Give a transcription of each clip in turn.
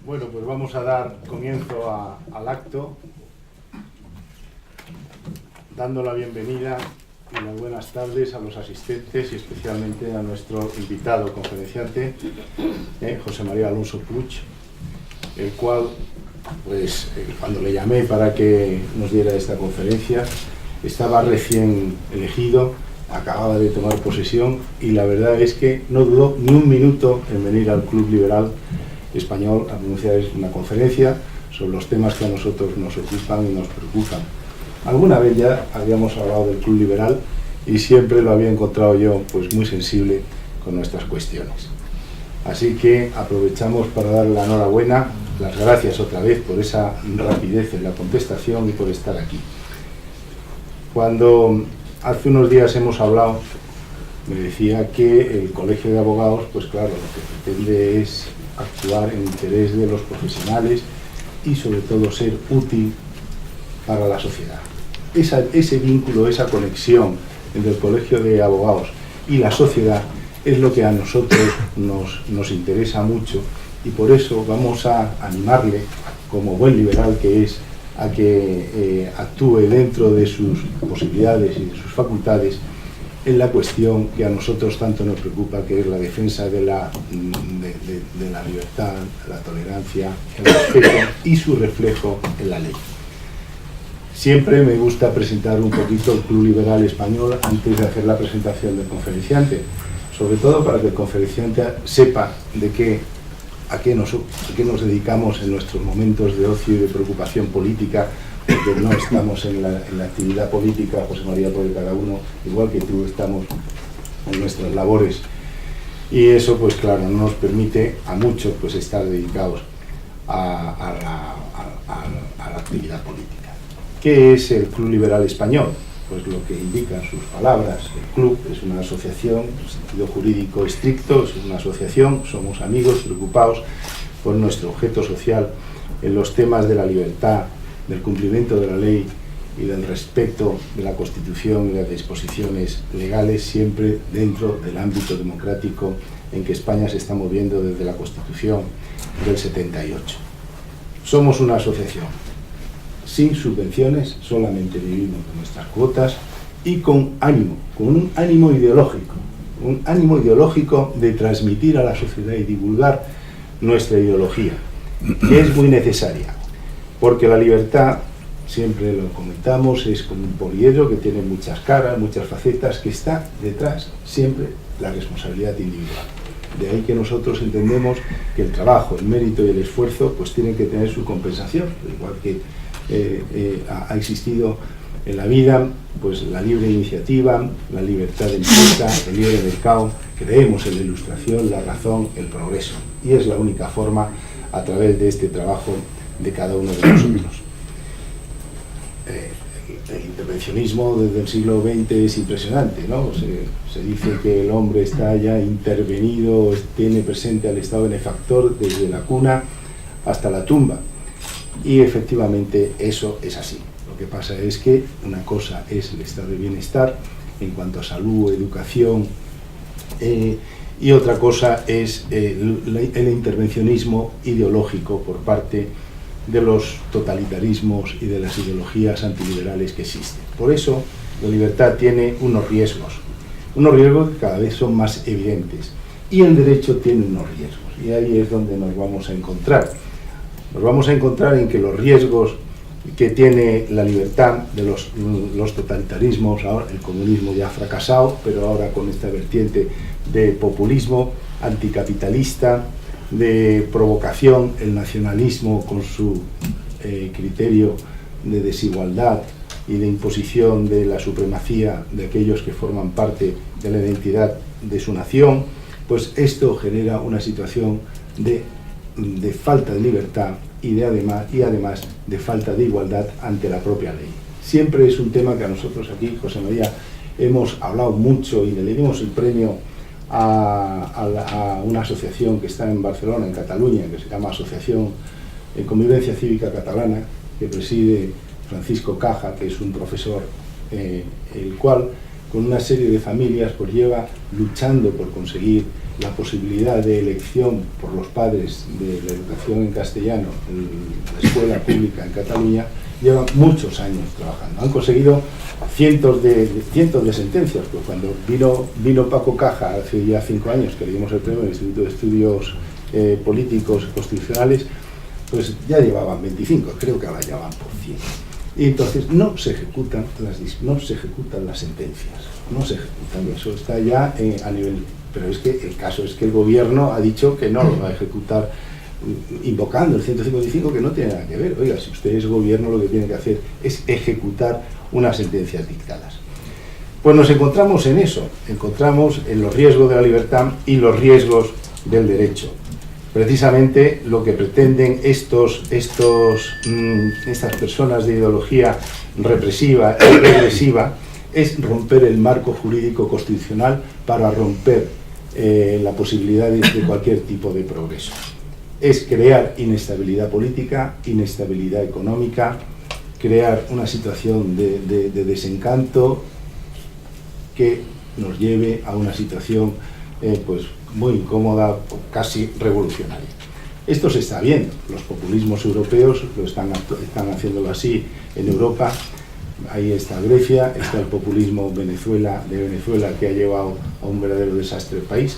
Bueno, pues vamos a dar comienzo al acto, dando la bienvenida y las buenas tardes a los asistentes y especialmente a nuestro invitado conferenciante, José María Alonso Puig, el cual, pues, cuando le llamé para que nos diera esta conferencia, estaba recién elegido, acababa de tomar posesión y la verdad es que no dudó ni un minuto en venir al Club Liberal Español a pronunciar una conferencia sobre los temas que a nosotros nos ocupan y nos preocupan. Alguna vez ya habíamos hablado del Club Liberal y siempre lo había encontrado yo pues muy sensible con nuestras cuestiones. Así que aprovechamos para darle la enhorabuena, las gracias otra vez por esa rapidez en la contestación y por estar aquí. Cuando hace unos días hemos hablado, me decía que el Colegio de Abogados, pues claro, lo que pretende es actuar en interés de los profesionales y sobre todo ser útil para la sociedad. Ese vínculo, esa conexión entre el Colegio de Abogados y la sociedad es lo que a nosotros nos interesa mucho y por eso vamos a animarle, como buen liberal que es, a que actúe dentro de sus posibilidades y de sus facultades en la cuestión que a nosotros tanto nos preocupa, que es la defensa de la libertad, la tolerancia, el respeto y su reflejo en la ley. Siempre me gusta presentar un poquito el Club Liberal Español antes de hacer la presentación del conferenciante, sobre todo para que el conferenciante sepa a qué nos dedicamos en nuestros momentos de ocio y de preocupación política, porque no estamos en la actividad política, José María, porque cada uno, igual que tú, estamos en nuestras labores. Y eso, pues claro, no nos permite a muchos pues, estar dedicados a la actividad política. ¿Qué es el Club Liberal Español? Pues lo que indican sus palabras. El club es una asociación en sentido jurídico estricto, es una asociación, somos amigos preocupados por nuestro objeto social en los temas de la libertad, del cumplimiento de la ley y del respeto de la Constitución y las disposiciones legales, siempre dentro del ámbito democrático en que España se está moviendo desde la Constitución del 78. Somos una asociación sin subvenciones, solamente vivimos con nuestras cuotas y con un ánimo ideológico de transmitir a la sociedad y divulgar nuestra ideología, que es muy necesaria. Porque la libertad, siempre lo comentamos, es como un poliedro que tiene muchas caras, muchas facetas, que está detrás siempre la responsabilidad individual. De ahí que nosotros entendemos que el trabajo, el mérito y el esfuerzo pues tienen que tener su compensación, igual que ha existido en la vida pues la libre iniciativa, la libertad de empresa, el libre mercado. Creemos en la ilustración, la razón, el progreso. Y es la única forma a través de este trabajo de cada uno de nosotros. El intervencionismo desde el siglo XX es impresionante, ¿no? Se dice que el hombre está ya intervenido, tiene presente al Estado benefactor desde la cuna hasta la tumba. Y efectivamente eso es así. Lo que pasa es que una cosa es el estado de bienestar en cuanto a salud, educación, y otra cosa es el intervencionismo ideológico por parte de los totalitarismos y de las ideologías antiliberales que existen. Por eso la libertad tiene unos riesgos que cada vez son más evidentes, y el derecho tiene unos riesgos, y ahí es donde nos vamos a encontrar. Nos vamos a encontrar en que los riesgos que tiene la libertad de los totalitarismos, ahora el comunismo ya ha fracasado, pero ahora con esta vertiente de populismo anticapitalista, de provocación, el nacionalismo con su criterio de desigualdad y de imposición de la supremacía de aquellos que forman parte de la identidad de su nación, pues esto genera una situación de falta de libertad y además de falta de igualdad ante la propia ley. Siempre es un tema que a nosotros aquí, José María, hemos hablado mucho y le dimos el premio a una asociación que está en Barcelona, en Cataluña, que se llama Asociación de Convivencia Cívica Catalana, que preside Francisco Caja, que es un profesor, el cual con una serie de familias pues lleva luchando por conseguir la posibilidad de elección por los padres de la educación en castellano en la escuela pública en Cataluña, llevan muchos años trabajando. Han conseguido cientos de sentencias, pues cuando vino Paco Caja hace ya 5 años, que le dimos el premio del Instituto de Estudios Políticos y Constitucionales, pues ya llevaban 25, creo que ahora ya van por 100. Y entonces no se ejecutan las sentencias, no se ejecutan, eso está ya a nivel... Pero es que el caso es que el gobierno ha dicho que no lo va a ejecutar, invocando el 155, que no tiene nada que ver. Oiga, si usted es gobierno, lo que tiene que hacer es ejecutar unas sentencias dictadas. Pues nos encontramos en eso, encontramos en los riesgos de la libertad y los riesgos del derecho. Precisamente lo que pretenden estas personas de ideología represiva y regresiva es romper el marco jurídico constitucional para romper la posibilidad de cualquier tipo de progreso. Es crear inestabilidad política, inestabilidad económica, crear una situación de desencanto que nos lleve a una situación pues muy incómoda, casi revolucionaria. Esto se está viendo, los populismos europeos lo están haciéndolo así en Europa. Ahí está Grecia, está el populismo de Venezuela, que ha llevado a un verdadero desastre el país.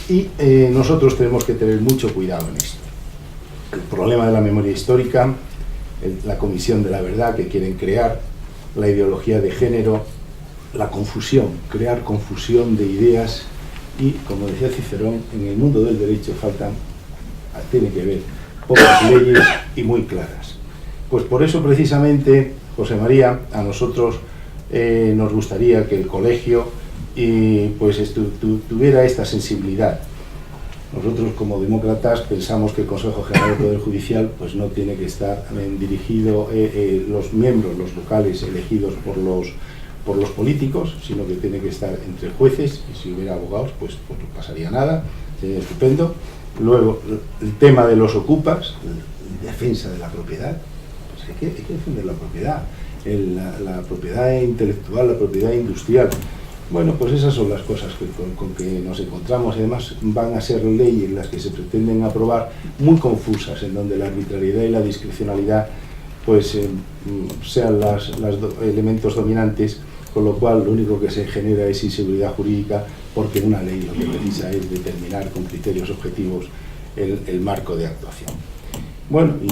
Y nosotros tenemos que tener mucho cuidado en esto. El problema de la memoria histórica, la comisión de la verdad que quieren crear, la ideología de género, la confusión, crear confusión de ideas y, como decía Cicerón, en el mundo del derecho tiene que ver pocas leyes y muy claras. Pues por eso precisamente, José María, a nosotros nos gustaría que el colegio pues tuviera esta sensibilidad. Nosotros como demócratas pensamos que el Consejo General del Poder Judicial pues no tiene que estar dirigido los miembros, los vocales elegidos por los políticos, sino que tiene que estar entre jueces, y si hubiera abogados pues no pasaría nada, sería estupendo. Luego el tema de los ocupas, la defensa de la propiedad. Hay que defender la propiedad, la propiedad intelectual, la propiedad industrial. Bueno, pues esas son las cosas con que nos encontramos. Además van a ser leyes las que se pretenden aprobar muy confusas, en donde la arbitrariedad y la discrecionalidad pues sean los elementos dominantes, con lo cual lo único que se genera es inseguridad jurídica, porque una ley lo que precisa es determinar con criterios objetivos el marco de actuación. Bueno, y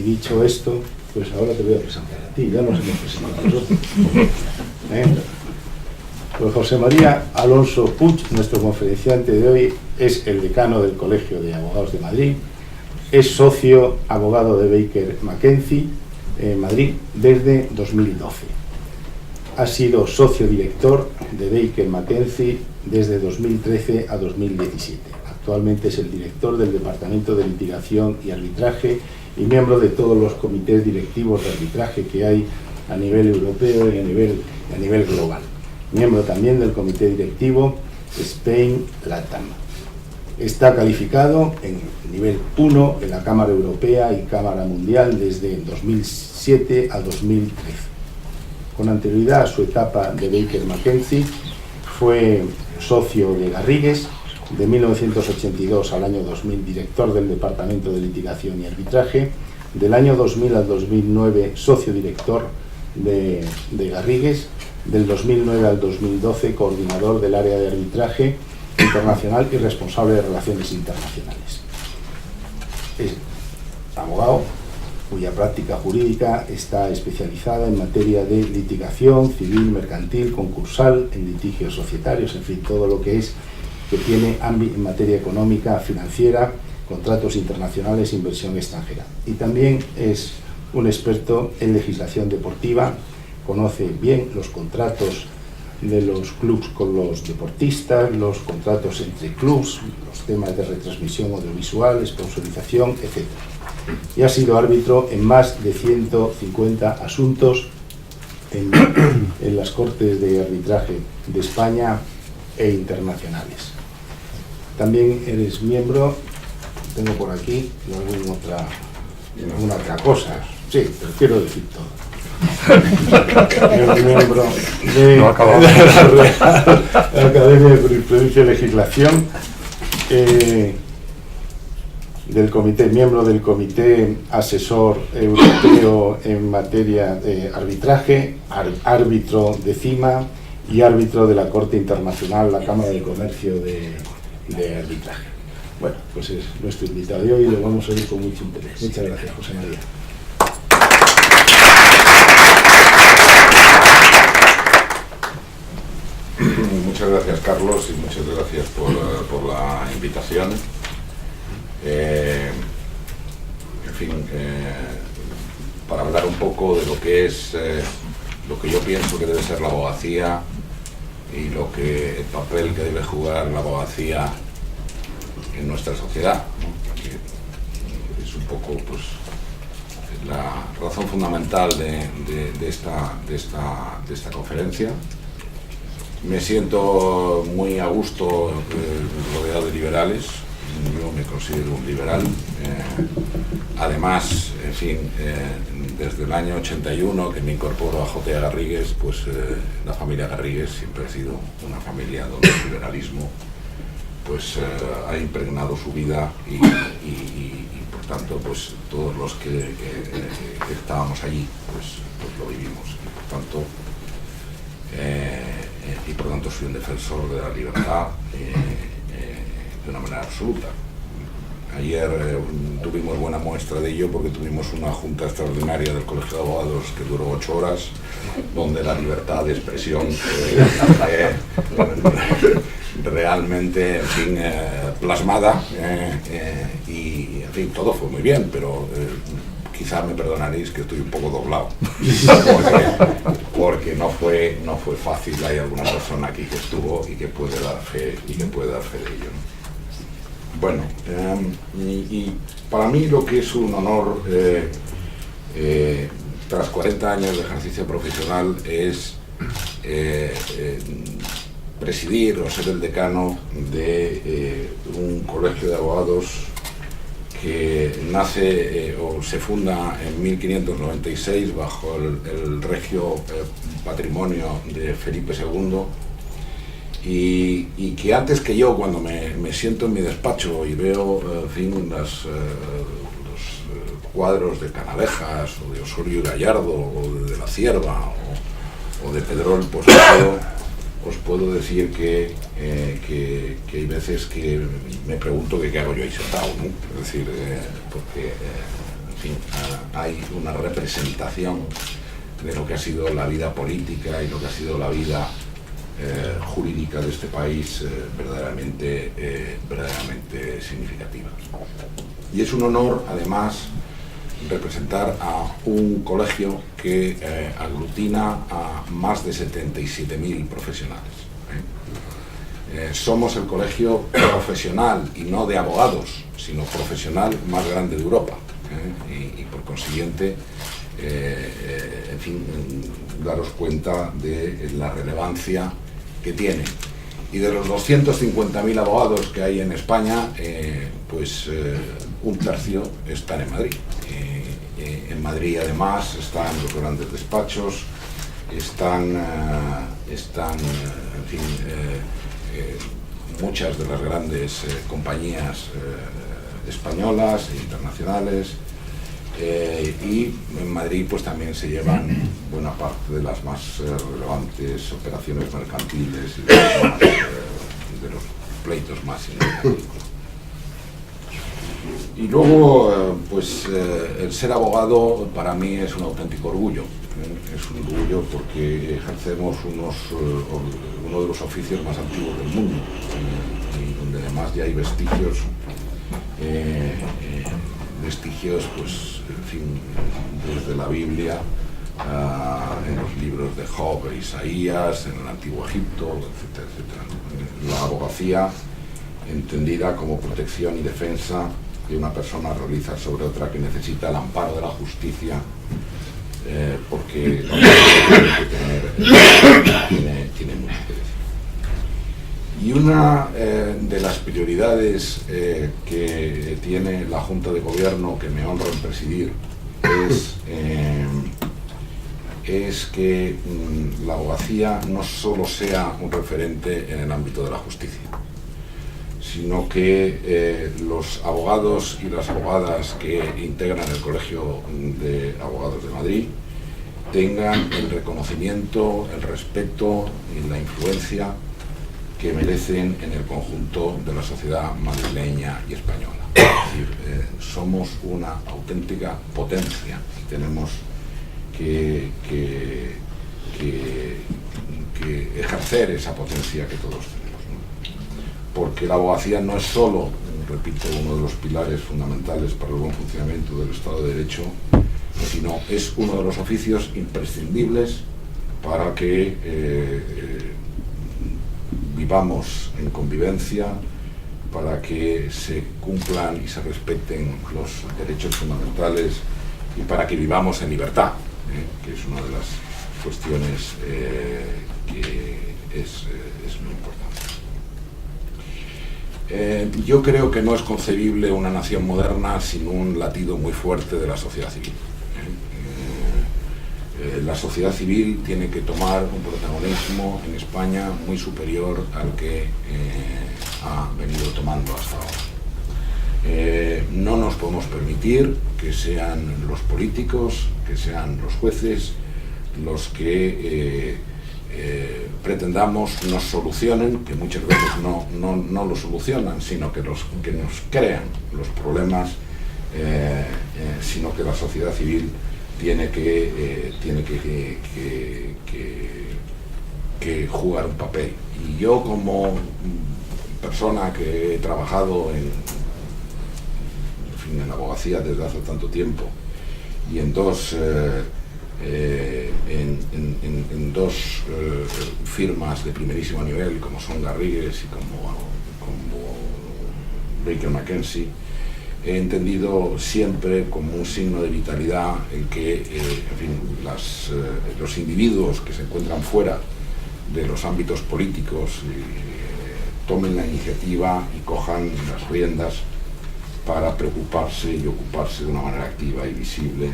dicho esto, pues ahora te voy a presentar a ti, ya nos hemos presentado a nosotros. Pues José María Alonso Puig, nuestro conferenciante de hoy, es el decano del Colegio de Abogados de Madrid, es socio abogado de Baker McKenzie en Madrid desde 2012. Ha sido socio director de Baker McKenzie desde 2013 a 2017. Actualmente es el director del Departamento de Litigación y Arbitraje y miembro de todos los comités directivos de arbitraje que hay a nivel europeo y a nivel global. Miembro también del comité directivo Spain Latam. Está calificado en nivel 1 en la Cámara Europea y Cámara Mundial desde 2007 a 2013. Con anterioridad a su etapa de Baker McKenzie, fue socio de Garrigues, de 1982 al año 2000 director del Departamento de Litigación y Arbitraje, del año 2000 al 2009 socio director de Garrigues, del 2009 al 2012 coordinador del área de arbitraje internacional y responsable de relaciones internacionales. Es abogado cuya práctica jurídica está especializada en materia de litigación civil, mercantil, concursal, en litigios societarios, en fin, todo lo que tiene ámbito en materia económica, financiera, contratos internacionales e inversión extranjera. Y también es un experto en legislación deportiva, conoce bien los contratos de los clubs con los deportistas, los contratos entre clubs, los temas de retransmisión audiovisual, sponsorización, etc. Y ha sido árbitro en más de 150 asuntos en las Cortes de Arbitraje de España e internacionales. También eres miembro, tengo por aquí alguna otra cosa, sí, pero quiero decir todo. Es miembro de la Real Academia de Jurisprudencia y Legislación del comité, miembro del Comité Asesor Europeo en materia de arbitraje, árbitro de CIMA y árbitro de la Corte Internacional, la Cámara de Comercio de Arbitraje. Bueno, pues es nuestro invitado de hoy y lo vamos a oír con mucho interés. Muchas gracias, José María. Muchas gracias, Carlos, y muchas gracias por la invitación. En fin, para hablar un poco de lo que es lo que yo pienso que debe ser la abogacía y el papel que debe jugar la abogacía en nuestra sociedad, ¿no? Que es un poco, pues, la razón fundamental de esta conferencia. Me siento muy a gusto rodeado de liberales. Yo me considero un liberal. Además, en fin, desde el año 81 que me incorporo a J.A. Garrigues, pues la familia Garrigues siempre ha sido una familia donde el liberalismo pues ha impregnado su vida y por tanto pues todos los que estábamos allí pues lo vivimos y por tanto soy un defensor de la libertad de una manera absoluta. Ayer tuvimos buena muestra de ello porque tuvimos una junta extraordinaria del Colegio de Abogados que duró 8 horas, donde la libertad de expresión realmente, en fin, plasmada y, en fin, todo fue muy bien, pero quizá me perdonaréis que estoy un poco doblado, porque no fue fácil. Hay alguna persona aquí que estuvo y que puede dar fe de ello, ¿no? Bueno, y para mí lo que es un honor, tras 40 años de ejercicio profesional, es presidir o ser el decano de un colegio de abogados que nace o se funda en 1596 bajo el regio patrimonio de Felipe II, y que antes que yo, cuando me siento en mi despacho y veo, en fin, los cuadros de Canalejas o de Osorio y Gallardo o de la Cierva o de Pedrol, pues os puedo decir que hay veces que me pregunto qué hago yo ahí sentado, ¿no? Es decir, porque, en fin, hay una representación de lo que ha sido la vida política y lo que ha sido la vida jurídica de este país verdaderamente significativa. Y es un honor, además, representar a un colegio que aglutina a más de 77.000 profesionales. Somos el colegio profesional, y no de abogados, sino profesional más grande de Europa. Y por consiguiente, en fin, daros cuenta de la relevancia que tiene. Y de los 250.000 abogados que hay en España, pues un tercio están en Madrid. En Madrid, además, están los grandes despachos, están en fin, muchas de las grandes compañías españolas e internacionales, y en Madrid pues también se llevan buena parte de las más relevantes operaciones mercantiles y de los pleitos más significativos. Y luego, pues el ser abogado para mí es un auténtico orgullo. Es un orgullo porque ejercemos uno de los oficios más antiguos del mundo, y donde además ya hay vestigios, pues, en fin, desde la Biblia, en los libros de Job e Isaías, en el Antiguo Egipto, etcétera, etcétera. La abogacía, entendida como protección y defensa que una persona realiza sobre otra que necesita el amparo de la justicia, porque tiene mucho que decir. Y una de las prioridades que tiene la Junta de Gobierno, que me honro en presidir, es que la abogacía no solo sea un referente en el ámbito de la justicia, sino que los abogados y las abogadas que integran el Colegio de Abogados de Madrid tengan el reconocimiento, el respeto y la influencia que merecen en el conjunto de la sociedad madrileña y española. Es decir, somos una auténtica potencia y tenemos que ejercer esa potencia que todos tenemos, ¿no? Porque la abogacía no es solo, repito, uno de los pilares fundamentales para el buen funcionamiento del Estado de Derecho, sino es uno de los oficios imprescindibles para que vivamos en convivencia, para que se cumplan y se respeten los derechos fundamentales y para que vivamos en libertad, que es una de las cuestiones que es muy importante. Yo creo que no es concebible una nación moderna sin un latido muy fuerte de la sociedad civil. La sociedad civil tiene que tomar un protagonismo en España muy superior al que ha venido tomando hasta ahora. No nos podemos permitir que sean los políticos, que sean los jueces, los que pretendamos nos solucionen, que muchas veces no lo solucionan, sino que nos crean los problemas, sino que la sociedad civil tiene que jugar un papel. Y yo, como persona que he trabajado en la abogacía desde hace tanto tiempo y en dos firmas de primerísimo nivel, como son Garrigues y como Baker McKenzie, he entendido siempre como un signo de vitalidad el que los individuos que se encuentran fuera de los ámbitos políticos tomen la iniciativa y cojan las riendas para preocuparse y ocuparse de una manera activa y visible,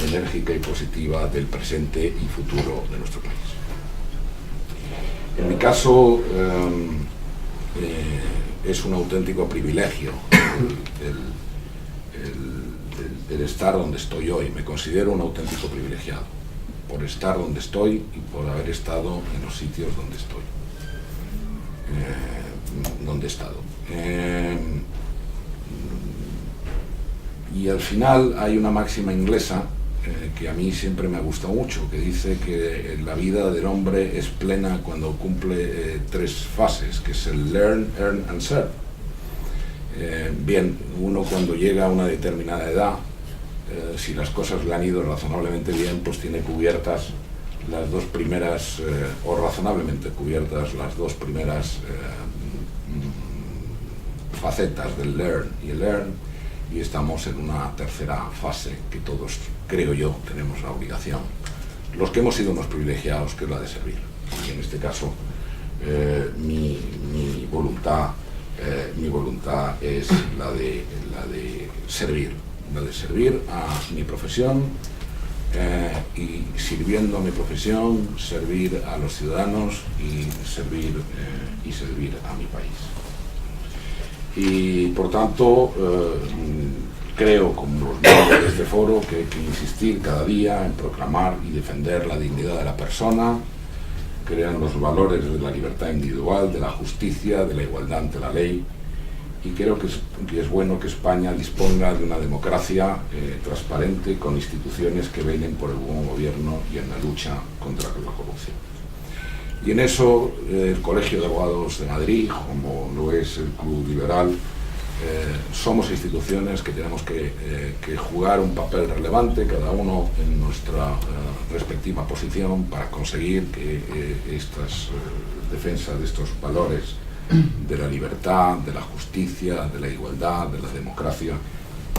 enérgica y positiva del presente y futuro de nuestro país. En mi caso, es un auténtico privilegio el estar donde estoy hoy. Me considero un auténtico privilegiado por estar donde estoy y por haber estado en los sitios donde estoy, donde he estado. Y al final hay una máxima inglesa que a mí siempre me ha gustado mucho, que dice que la vida del hombre es plena cuando cumple tres fases, que es el learn, earn and serve. Bien, uno cuando llega a una determinada edad, si las cosas le han ido razonablemente bien, pues tiene cubiertas las dos primeras, o razonablemente cubiertas las dos primeras facetas del learn y el earn, y estamos en una tercera fase que todos, creo yo, tenemos la obligación, los que hemos sido unos privilegiados, que es la de servir. Y en este caso mi voluntad es la de servir a mi profesión, y sirviendo a mi profesión, servir a los ciudadanos y servir a mi país. Y por tanto, creo, como los miembros de este foro, que hay que insistir cada día en proclamar y defender la dignidad de la persona, crean los valores de la libertad individual, de la justicia, de la igualdad ante la ley, y creo que es bueno que España disponga de una democracia transparente, con instituciones que velen por el buen gobierno y en la lucha contra la corrupción. Y en eso el Colegio de Abogados de Madrid, como lo es el Club Liberal, somos instituciones que tenemos que jugar un papel relevante, cada uno en nuestra respectiva posición, para conseguir que estas defensas de estos valores de la libertad, de la justicia, de la igualdad, de la democracia,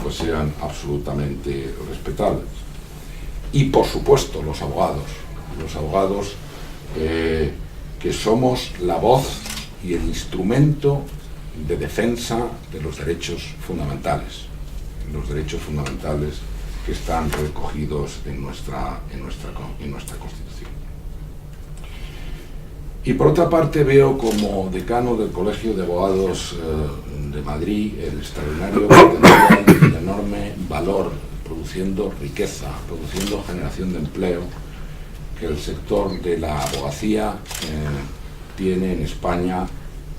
pues sean absolutamente respetables. Y por supuesto los abogados que somos la voz y el instrumento de defensa de los derechos fundamentales que están recogidos en nuestra Constitución. Y por otra parte veo como decano del Colegio de Abogados de Madrid el extraordinario potencial y el enorme valor, produciendo riqueza, produciendo generación de empleo, que el sector de la abogacía tiene en España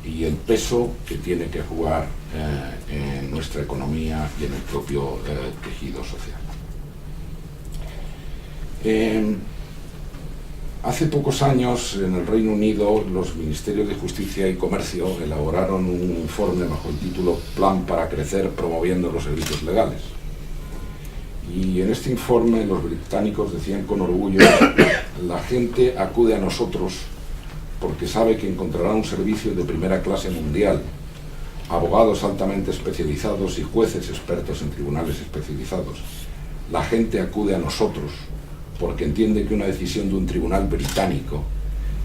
y el peso que tiene que jugar en nuestra economía y en el propio tejido social. Hace pocos años en el Reino Unido los Ministerios de Justicia y Comercio elaboraron un informe bajo el título Plan para crecer promoviendo los servicios legales. Y en este informe los británicos decían con orgullo: la gente acude a nosotros porque sabe que encontrará un servicio de primera clase mundial, abogados altamente especializados y jueces expertos en tribunales especializados. La gente acude a nosotros porque entiende que una decisión de un tribunal británico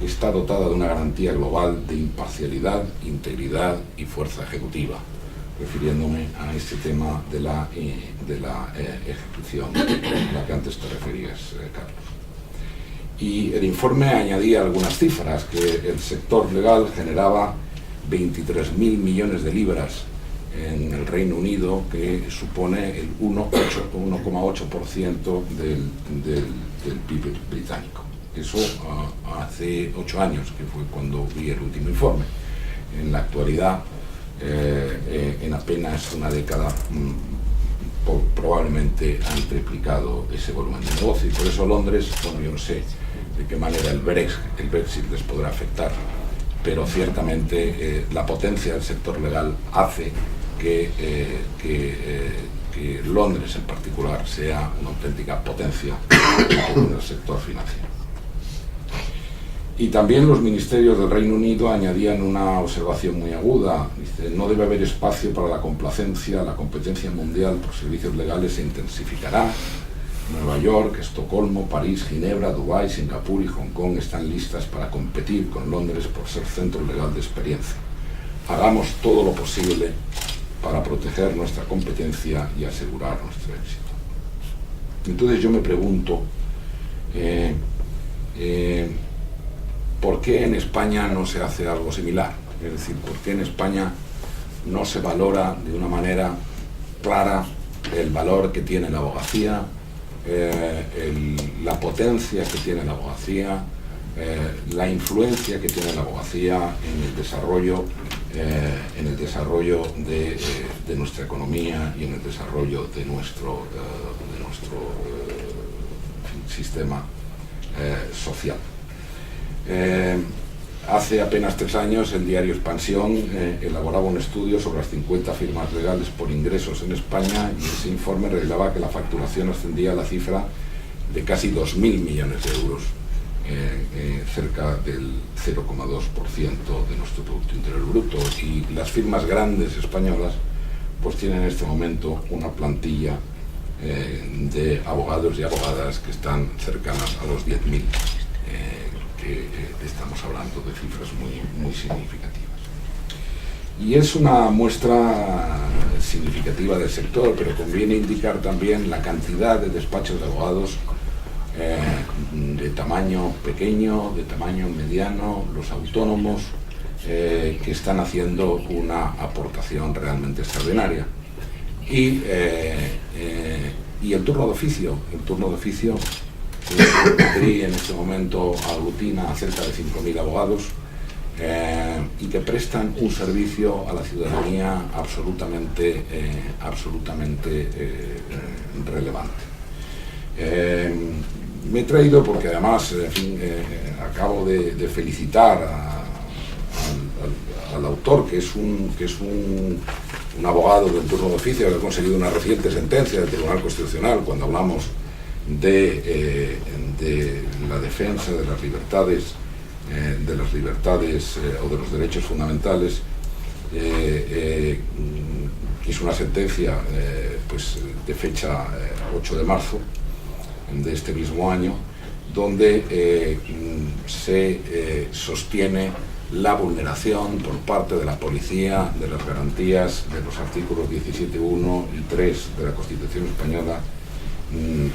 está dotada de una garantía global de imparcialidad, integridad y fuerza ejecutiva, refiriéndome a este tema de la ejecución a la que antes te referías, Carlos. Y el informe añadía algunas cifras, que el sector legal generaba 23.000 millones de libras en el Reino Unido, que supone el 1,8% del PIB británico. Eso hace 8 años, que fue cuando vi el último informe. En la actualidad, en apenas una década, probablemente han triplicado ese volumen de negocio. Y por eso Londres, bueno, yo no sé de qué manera el Brexit les podrá afectar, pero ciertamente la potencia del sector legal hace que Londres en particular sea una auténtica potencia en el sector financiero. Y también los ministerios del Reino Unido añadían una observación muy aguda. Dice: no debe haber espacio para la complacencia, la competencia mundial por servicios legales se intensificará. Nueva York, Estocolmo, París, Ginebra, Dubái, Singapur y Hong Kong están listas para competir con Londres por ser centro legal de experiencia. Hagamos todo lo posible para proteger nuestra competencia y asegurar nuestro éxito. Entonces yo me pregunto, ¿por qué en España no se hace algo similar? Es decir, ¿por qué en España no se valora de una manera clara el valor que tiene la abogacía, la potencia que tiene la abogacía, la influencia que tiene la abogacía en el desarrollo de nuestra economía y en el desarrollo de nuestro sistema social? Hace apenas 3 años el diario Expansión elaboraba un estudio sobre las 50 firmas legales por ingresos en España, y ese informe revelaba que la facturación ascendía a la cifra de casi 2.000 millones de euros, cerca del 0,2% de nuestro Producto Interior Bruto. Y las firmas grandes españolas pues tienen en este momento una plantilla de abogados y abogadas que están cercanas a los 10.000. Estamos hablando de cifras muy significativas. Y es una muestra significativa del sector, pero conviene indicar también la cantidad de despachos de abogados de tamaño pequeño, de tamaño mediano, los autónomos, que están haciendo una aportación realmente extraordinaria. Y el turno de oficio. Madrid en este momento aglutina a cerca de 5.000 abogados y que prestan un servicio a la ciudadanía absolutamente relevante. Me he traído porque además, en fin, acabo de felicitar al autor, que es un abogado del turno de oficio, que ha conseguido una reciente sentencia del Tribunal Constitucional cuando hablamos de la defensa de las libertades o de los derechos fundamentales. Hizo una sentencia de fecha 8 de marzo de este mismo año, donde se sostiene la vulneración por parte de la policía de las garantías de los artículos 17.1 y 3 de la Constitución española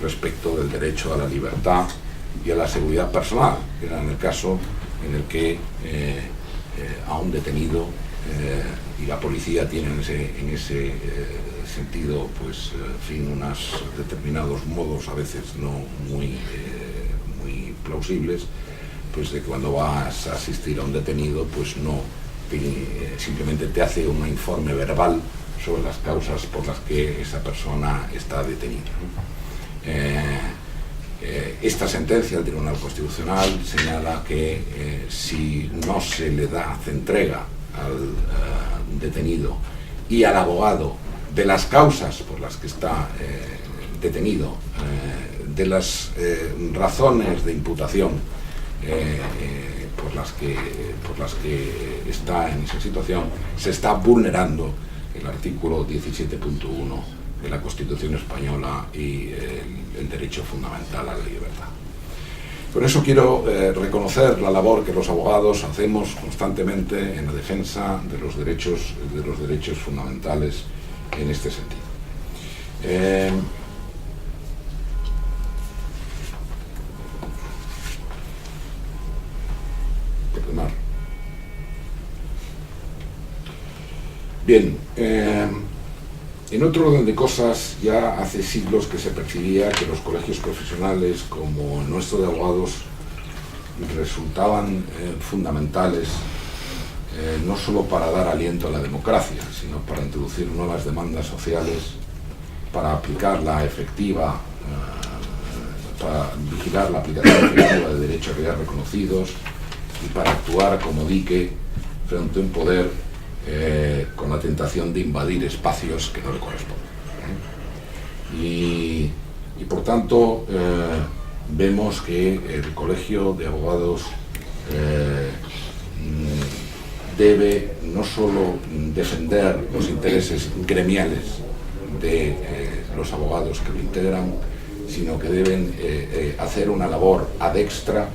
respecto del derecho a la libertad y a la seguridad personal, que era en el caso en el que a un detenido y la policía tiene en ese sentido, pues, en fin, unos determinados modos, a veces no muy plausibles, pues de cuando vas a asistir a un detenido, pues no simplemente te hace un informe verbal sobre las causas por las que esa persona está detenida, ¿no? Esta sentencia del Tribunal Constitucional señala que si no se le hace entrega al detenido y al abogado de las causas por las que está detenido, de las razones de imputación por las que está en esa situación, se está vulnerando el artículo 17.1 de la Constitución española y el derecho fundamental a la libertad. Por eso quiero reconocer la labor que los abogados hacemos constantemente en la defensa de los derechos fundamentales en este sentido. Perdonar. Bien, en otro orden de cosas, ya hace siglos que se percibía que los colegios profesionales, como el nuestro de abogados, resultaban fundamentales no solo para dar aliento a la democracia, sino para introducir nuevas demandas sociales, para aplicar para vigilar la aplicación efectiva de derechos ya reconocidos y para actuar como dique frente a un poder con la tentación de invadir espacios que no le corresponden. Y por tanto, vemos que el Colegio de Abogados debe no solo defender los intereses gremiales de los abogados que lo integran, sino que deben hacer una labor ad extra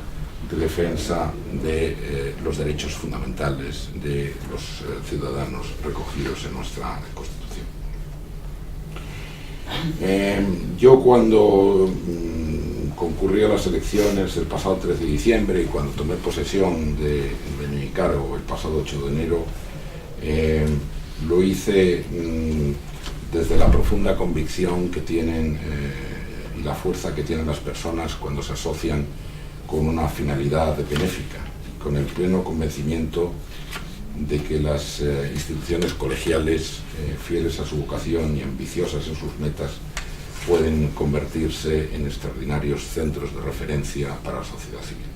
de defensa de los derechos fundamentales de los ciudadanos recogidos en nuestra Constitución. Yo cuando concurrí a las elecciones el pasado 13 de diciembre y cuando tomé posesión de mi cargo el pasado 8 de enero, lo hice desde la profunda convicción que tienen y la fuerza que tienen las personas cuando se asocian con una finalidad benéfica, con el pleno convencimiento de que las instituciones colegiales, fieles a su vocación y ambiciosas en sus metas, pueden convertirse en extraordinarios centros de referencia para la sociedad civil.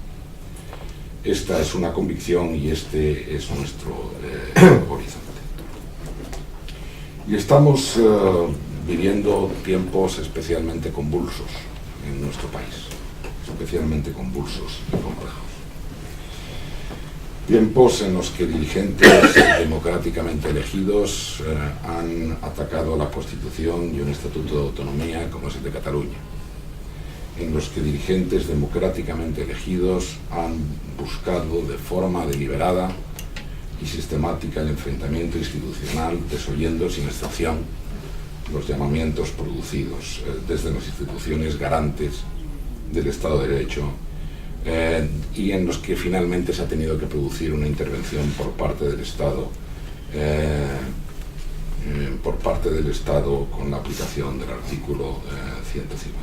Esta es una convicción y este es nuestro horizonte. Y estamos viviendo tiempos especialmente convulsos en nuestro país, especialmente convulsos y complejos. Tiempos en los que dirigentes democráticamente elegidos han atacado a la Constitución y un Estatuto de Autonomía como es el de Cataluña. En los que dirigentes democráticamente elegidos han buscado de forma deliberada y sistemática el enfrentamiento institucional, desoyendo sin excepción los llamamientos producidos desde las instituciones garantes del Estado de Derecho, y en los que finalmente se ha tenido que producir una intervención por parte del Estado con la aplicación del artículo 155.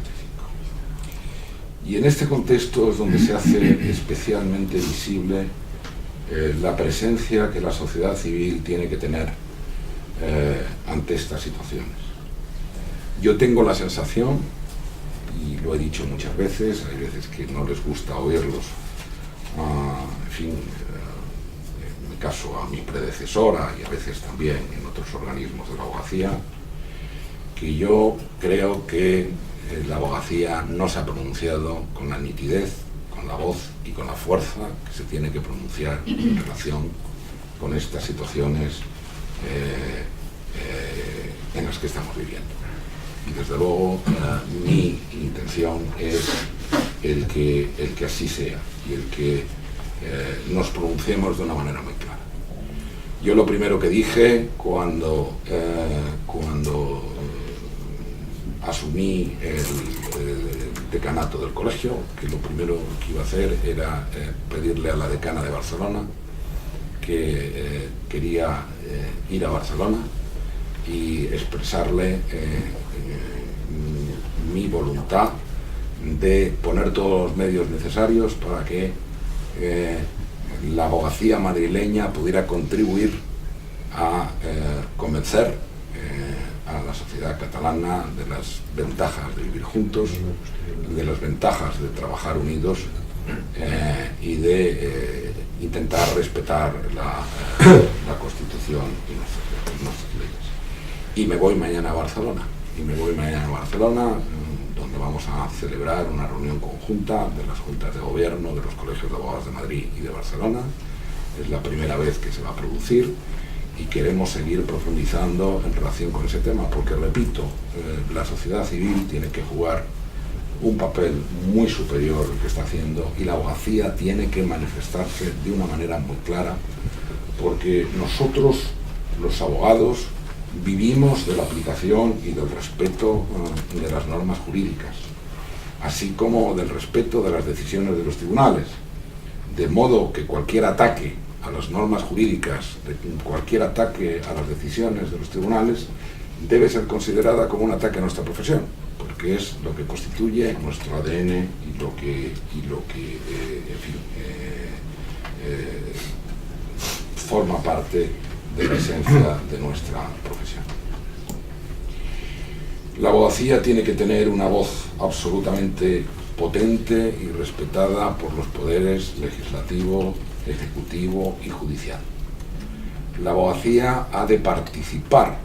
Y en este contexto es donde se hace especialmente visible la presencia que la sociedad civil tiene que tener ante estas situaciones. Yo tengo la sensación, y lo he dicho muchas veces, hay veces que no les gusta oírlos, en fin, en mi caso a mi predecesora y a veces también en otros organismos de la abogacía, que yo creo que la abogacía no se ha pronunciado con la nitidez, con la voz y con la fuerza que se tiene que pronunciar en relación con estas situaciones en las que estamos viviendo. Y desde luego mi intención es el que así sea y el que nos pronunciemos de una manera muy clara. Yo lo primero que dije cuando asumí el decanato del colegio, que lo primero que iba a hacer era pedirle a la decana de Barcelona que quería ir a Barcelona y expresarle mi voluntad de poner todos los medios necesarios para que la abogacía madrileña pudiera contribuir a convencer a la sociedad catalana de las ventajas de vivir juntos, de las ventajas de trabajar unidos y de intentar respetar la Constitución y nuestras leyes. Y me voy mañana a Barcelona. Donde vamos a celebrar una reunión conjunta de las juntas de gobierno de los colegios de abogados de Madrid y de Barcelona. Es la primera vez que se va a producir y queremos seguir profundizando en relación con ese tema, porque, repito, la sociedad civil tiene que jugar un papel muy superior al que está haciendo, y la abogacía tiene que manifestarse de una manera muy clara, porque nosotros, los abogados, vivimos de la aplicación y del respeto de las normas jurídicas, así como del respeto de las decisiones de los tribunales, de modo que cualquier ataque a las normas jurídicas, cualquier ataque a las decisiones de los tribunales, debe ser considerada como un ataque a nuestra profesión, porque es lo que constituye nuestro ADN y lo que en fin, forma parte de la esencia de nuestra profesión. La abogacía tiene que tener una voz absolutamente potente y respetada por los poderes legislativo, ejecutivo y judicial. La abogacía ha de participar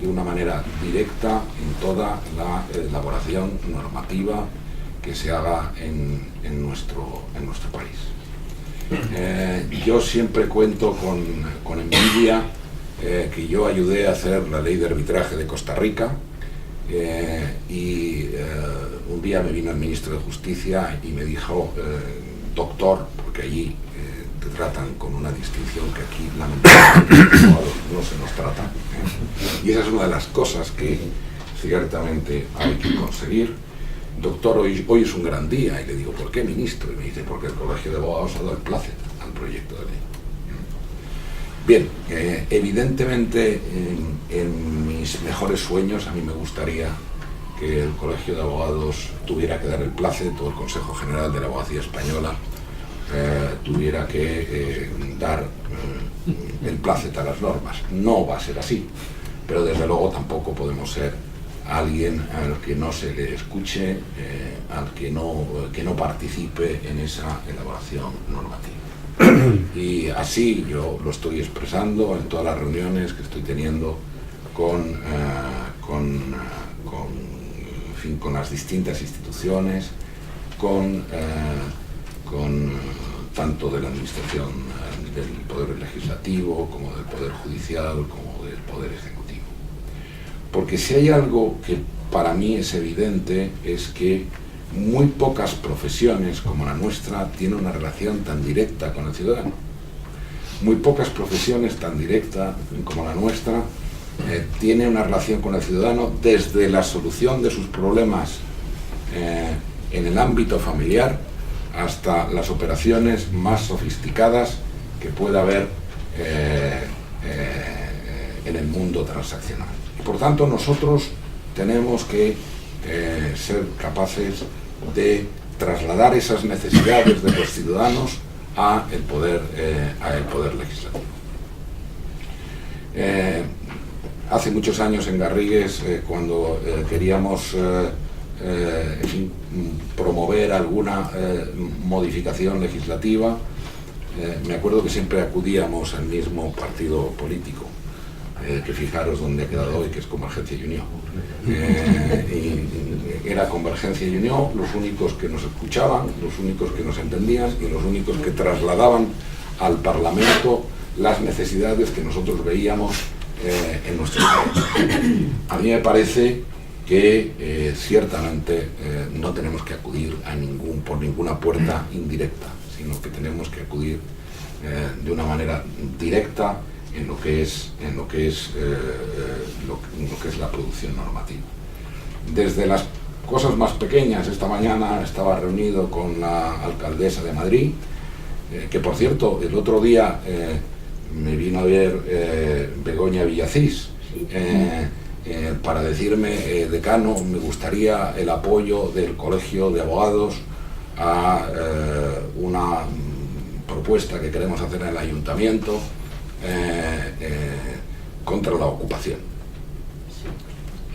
de una manera directa en toda la elaboración normativa que se haga en nuestro país. Yo siempre cuento con envidia que yo ayudé a hacer la ley de arbitraje de Costa Rica, y un día me vino el ministro de Justicia y me dijo, doctor, porque allí te tratan con una distinción que aquí lamentablemente no se nos trata, y esa es una de las cosas que ciertamente hay que conseguir. Doctor, hoy es un gran día. Y le digo, ¿por qué, ministro? Y me dice, porque el Colegio de Abogados ha dado el plácet al proyecto de ley. Bien, evidentemente en mis mejores sueños a mí me gustaría que el Colegio de Abogados tuviera que dar el plácet, o el Consejo General de la Abogacía Española tuviera que dar el plácet a las normas. No va a ser así, pero desde luego tampoco podemos ser alguien al que no se le escuche, al que no participe en esa elaboración normativa. Y así yo lo estoy expresando en todas las reuniones que estoy teniendo con las distintas instituciones, tanto de la administración del Poder Legislativo, como del Poder Judicial, como del Poder Ejecutivo. Porque si hay algo que para mí es evidente, es que muy pocas profesiones como la nuestra tienen una relación tan directa con el ciudadano. Muy pocas profesiones tan directas como la nuestra tienen una relación con el ciudadano desde la solución de sus problemas en el ámbito familiar hasta las operaciones más sofisticadas que pueda haber en el mundo transaccional. Y por tanto nosotros tenemos que ser capaces de trasladar esas necesidades de los ciudadanos a el poder legislativo. Hace muchos años en Garrigues, cuando queríamos promover alguna modificación legislativa, me acuerdo que siempre acudíamos al mismo partido político, que fijaros dónde ha quedado hoy, que es Convergencia y Unió. Y era Convergencia y Unió los únicos que nos escuchaban, los únicos que nos entendían y los únicos que trasladaban al Parlamento las necesidades que nosotros veíamos en nuestro país. A mí me parece que ciertamente no tenemos que acudir por ninguna puerta indirecta, sino que tenemos que acudir de una manera directa en lo que es la producción normativa. desde las cosas más pequeñas. Esta mañana estaba reunido con la alcaldesa de Madrid, que por cierto, el otro día me vino a ver Begoña Villacís, para decirme, decano, me gustaría el apoyo del Colegio de Abogados a una propuesta que queremos hacer en el ayuntamiento contra la ocupación.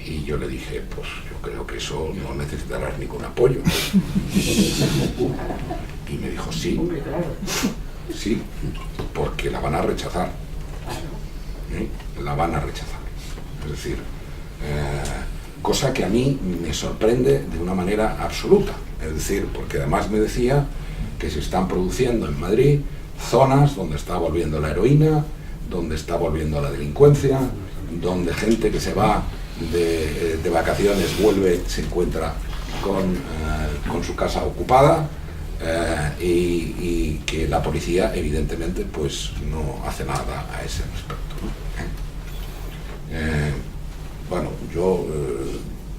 Y yo le dije, pues yo creo que eso no necesitarás ningún apoyo. Y me dijo, sí, sí, porque la van a rechazar. La van a rechazar. Es decir, cosa que a mí me sorprende de una manera absoluta. Es decir, porque además me decía que se están produciendo en Madrid zonas donde está volviendo la heroína, donde está volviendo la delincuencia, donde gente que se va de vacaciones vuelve, se encuentra con su casa ocupada, y que la policía evidentemente pues no hace nada a ese respecto, ¿no? Bueno, yo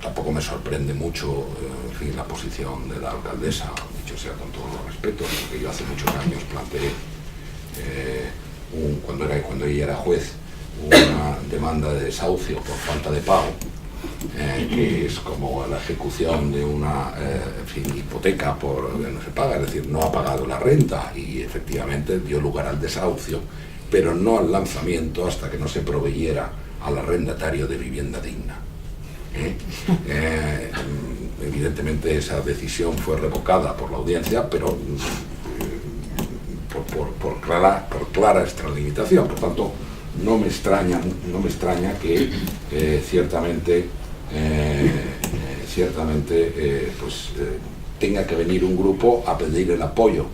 tampoco me sorprende mucho en fin, la posición de la alcaldesa, dicho sea con todos los respetos, porque yo hace muchos años planteé, cuando ella era juez, una demanda de desahucio por falta de pago, que es como la ejecución de una en fin, hipoteca por que no se paga, es decir, no ha pagado la renta y efectivamente dio lugar al desahucio, pero no al lanzamiento hasta que no se proveyera al arrendatario de vivienda digna. Evidentemente esa decisión fue revocada por la audiencia, pero por clara extralimitación. Por tanto, no me extraña que ciertamente tenga que venir un grupo a pedir el apoyo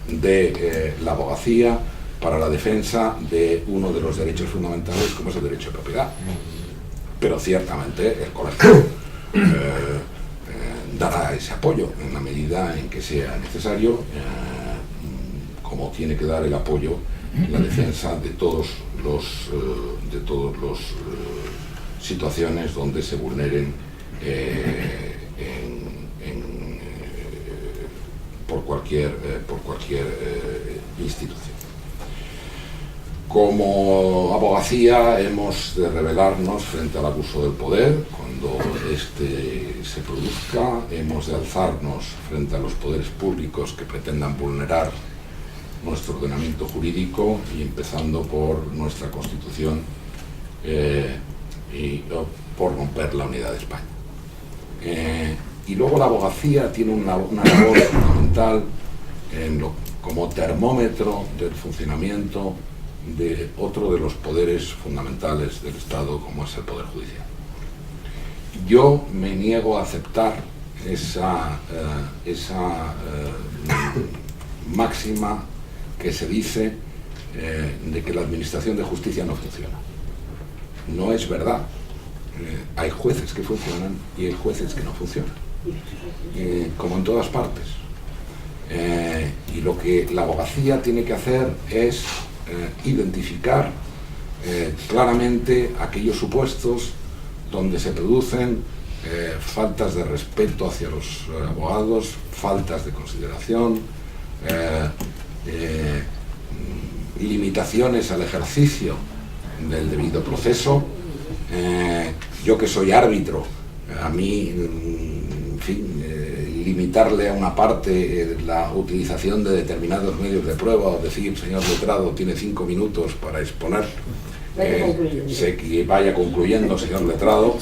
de la abogacía para la defensa de uno de los derechos fundamentales, como es el derecho de propiedad. Pero ciertamente el colegio dará ese apoyo en la medida en que sea necesario, como tiene que dar el apoyo en la defensa de todos los situaciones donde se vulneren por cualquier institución. Como abogacía hemos de rebelarnos frente al abuso del poder cuando éste se produzca, hemos de alzarnos frente a los poderes públicos que pretendan vulnerar nuestro ordenamiento jurídico y empezando por nuestra Constitución y por romper la unidad de España. Y luego la abogacía tiene una labor fundamental como termómetro del funcionamiento de otro de los poderes fundamentales del Estado, como es el Poder Judicial. Yo me niego a aceptar esa máxima que se dice de que la Administración de Justicia no funciona. No es verdad. Hay jueces que funcionan y hay jueces que no funcionan, como en todas partes. Y lo que la abogacía tiene que hacer es identificar claramente aquellos supuestos donde se producen faltas de respeto hacia los abogados, faltas de consideración, limitaciones al ejercicio del debido proceso. Yo que soy árbitro, a mí, en fin, limitarle a una parte la utilización de determinados medios de prueba o decir, señor letrado, tiene 5 minutos para exponer, sé que vaya concluyendo, señor letrado,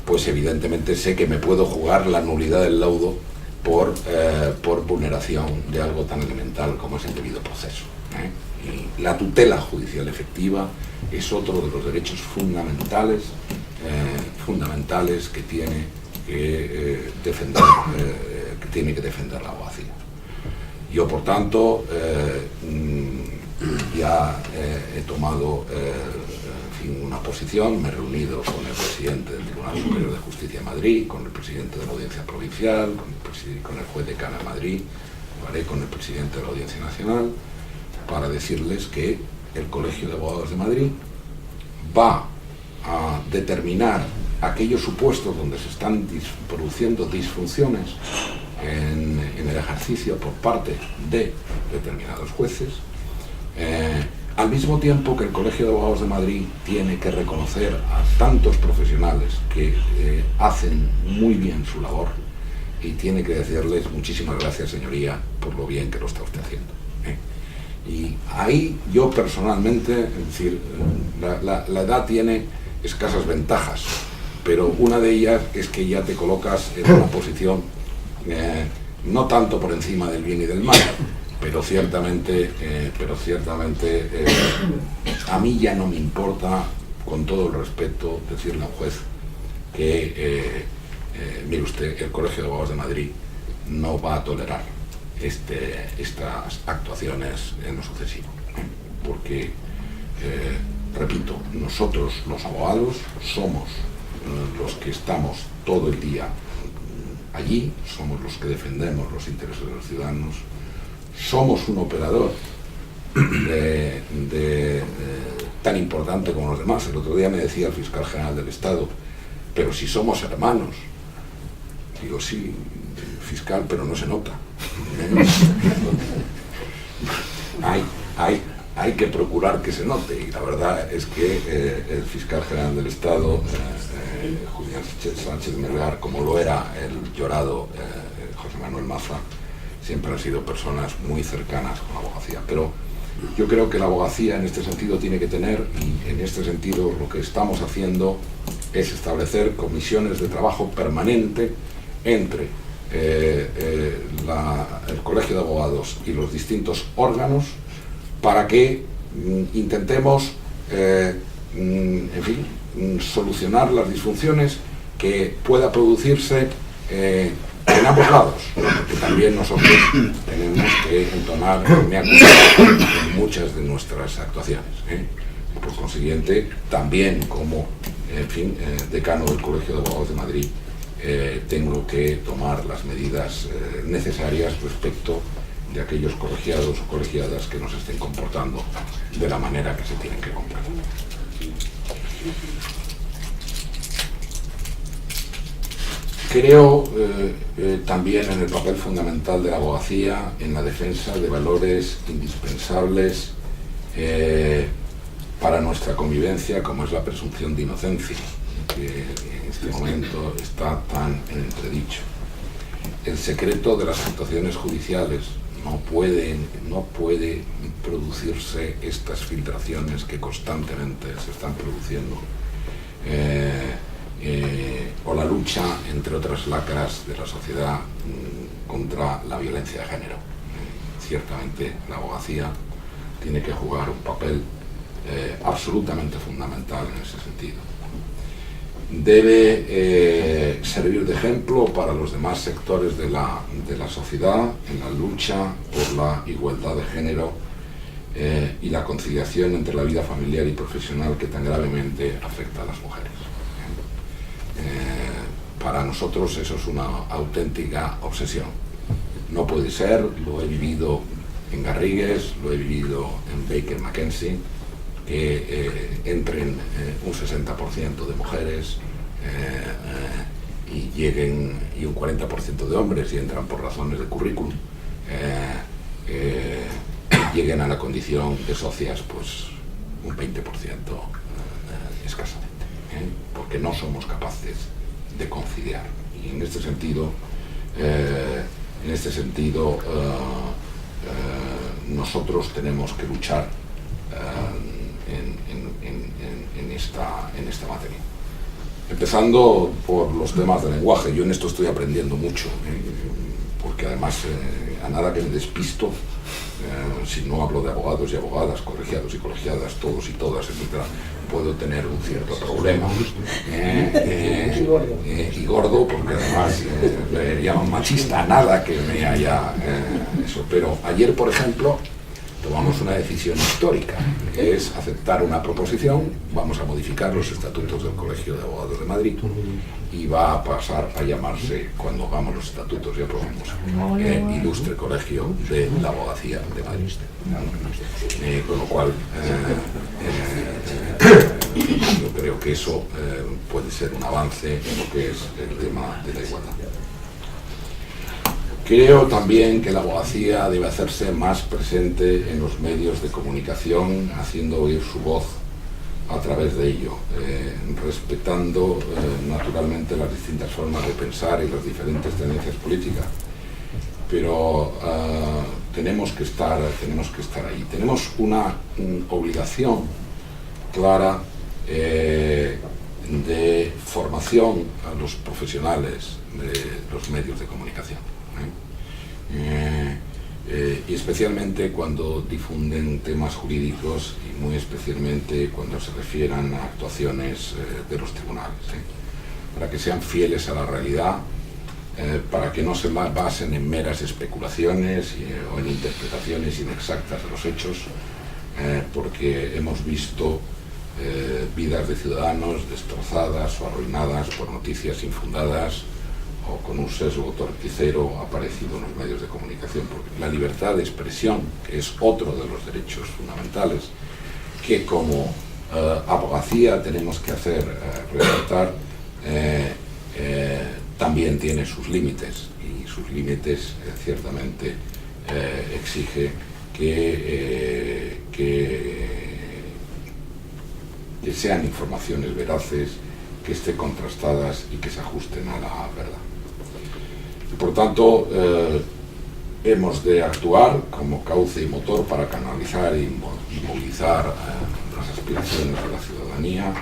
pues evidentemente sé que me puedo jugar la nulidad del laudo por vulneración de algo tan elemental como es el debido proceso. Y la tutela judicial efectiva es otro de los derechos fundamentales que tiene que defender la abogacía. Yo, por tanto, ya he tomado una posición, me he reunido con el presidente del Tribunal Superior de Justicia de Madrid, con el presidente de la Audiencia Provincial, con el juez decano de Madrid, lo haré con el presidente de la Audiencia Nacional, para decirles que el Colegio de Abogados de Madrid va a determinar aquellos supuestos donde se están produciendo disfunciones en el ejercicio por parte de determinados jueces, al mismo tiempo que el Colegio de Abogados de Madrid tiene que reconocer a tantos profesionales que hacen muy bien su labor, y tiene que decirles muchísimas gracias, señoría, por lo bien que lo está usted haciendo. Y ahí yo personalmente, es decir, la edad tiene escasas ventajas, pero una de ellas es que ya te colocas en una posición no tanto por encima del bien y del mal, pero ciertamente a mí ya no me importa, con todo el respeto, decirle a un juez que mire usted, el Colegio de Abogados de Madrid no va a tolerar estas actuaciones en lo sucesivo, porque repito, nosotros los abogados somos los que estamos todo el día allí, somos los que defendemos los intereses de los ciudadanos, somos un operador tan importante como los demás. El otro día me decía el fiscal general del Estado, pero si somos hermanos. Digo, sí, fiscal, pero no se nota. Hay que procurar que se note, y la verdad es que el fiscal general del Estado, Julián Sánchez Melgar, como lo era el llorado José Manuel Maza, siempre han sido personas muy cercanas con la abogacía. Pero yo creo que la abogacía en este sentido tiene que tener, y en este sentido lo que estamos haciendo es establecer comisiones de trabajo permanente entre el Colegio de Abogados y los distintos órganos, para que intentemos, en fin, solucionar las disfunciones que pueda producirse en ambos lados, porque también nosotros tenemos que entonar mea culpa en muchas de nuestras actuaciones. Por consiguiente, también como, en fin, decano del Colegio de Abogados de Madrid, tengo que tomar las medidas necesarias respecto de aquellos colegiados o colegiadas que no se estén comportando de la manera que se tienen que comportar. Creo también en el papel fundamental de la abogacía en la defensa de valores indispensables para nuestra convivencia, como es la presunción de inocencia, que en este momento está tan en entredicho. El secreto de las actuaciones judiciales no puede producirse estas filtraciones que constantemente se están produciendo, o la lucha, entre otras lacras de la sociedad, contra la violencia de género. Ciertamente la abogacía tiene que jugar un papel absolutamente fundamental en ese sentido. Debe servir de ejemplo para los demás sectores de la sociedad en la lucha por la igualdad de género y la conciliación entre la vida familiar y profesional que tan gravemente afecta a las mujeres. Para nosotros eso es una auténtica obsesión. No puede ser, lo he vivido en Garrigues, lo he vivido en Baker McKenzie, que entren un 60% de mujeres y un 40% de hombres, y entran por razones de currículum, lleguen a la condición de socias pues un 20% escasamente, porque no somos capaces de conciliar. Y en este sentido nosotros tenemos que luchar en esta materia. Empezando por los temas de lenguaje. Yo en esto estoy aprendiendo mucho, porque además a nada que me despisto, si no hablo de abogados y abogadas, colegiados y colegiadas, todos y todas, etc., puedo tener un cierto problema. Y gordo, porque además le llaman machista a nada que me haya eso. Pero ayer, por ejemplo, tomamos una decisión histórica, que es aceptar una proposición. Vamos a modificar los estatutos del Colegio de Abogados de Madrid y va a pasar a llamarse, cuando hagamos los estatutos y aprobemos, Ilustre Colegio de la Abogacía de Madrid. Con lo cual Yo creo que eso puede ser un avance en lo que es el tema de la igualdad. Creo también que la abogacía debe hacerse más presente en los medios de comunicación, haciendo oír su voz a través de ello, respetando naturalmente las distintas formas de pensar y las diferentes tendencias políticas. Pero tenemos que estar ahí. Tenemos una obligación clara de formación a los profesionales de los medios de comunicación. Y especialmente cuando difunden temas jurídicos y muy especialmente cuando se refieran a actuaciones de los tribunales, para que sean fieles a la realidad, para que no se basen en meras especulaciones o en interpretaciones inexactas de los hechos, porque hemos visto vidas de ciudadanos destrozadas o arruinadas por noticias infundadas o con un sesgo torticero aparecido en los medios de comunicación, porque la libertad de expresión, que es otro de los derechos fundamentales, que como abogacía tenemos que hacer respetar, también tiene sus límites, y sus límites ciertamente exige que sean informaciones veraces, que estén contrastadas y que se ajusten a la verdad. Por tanto, hemos de actuar como cauce y motor para canalizar y movilizar las aspiraciones de la ciudadanía,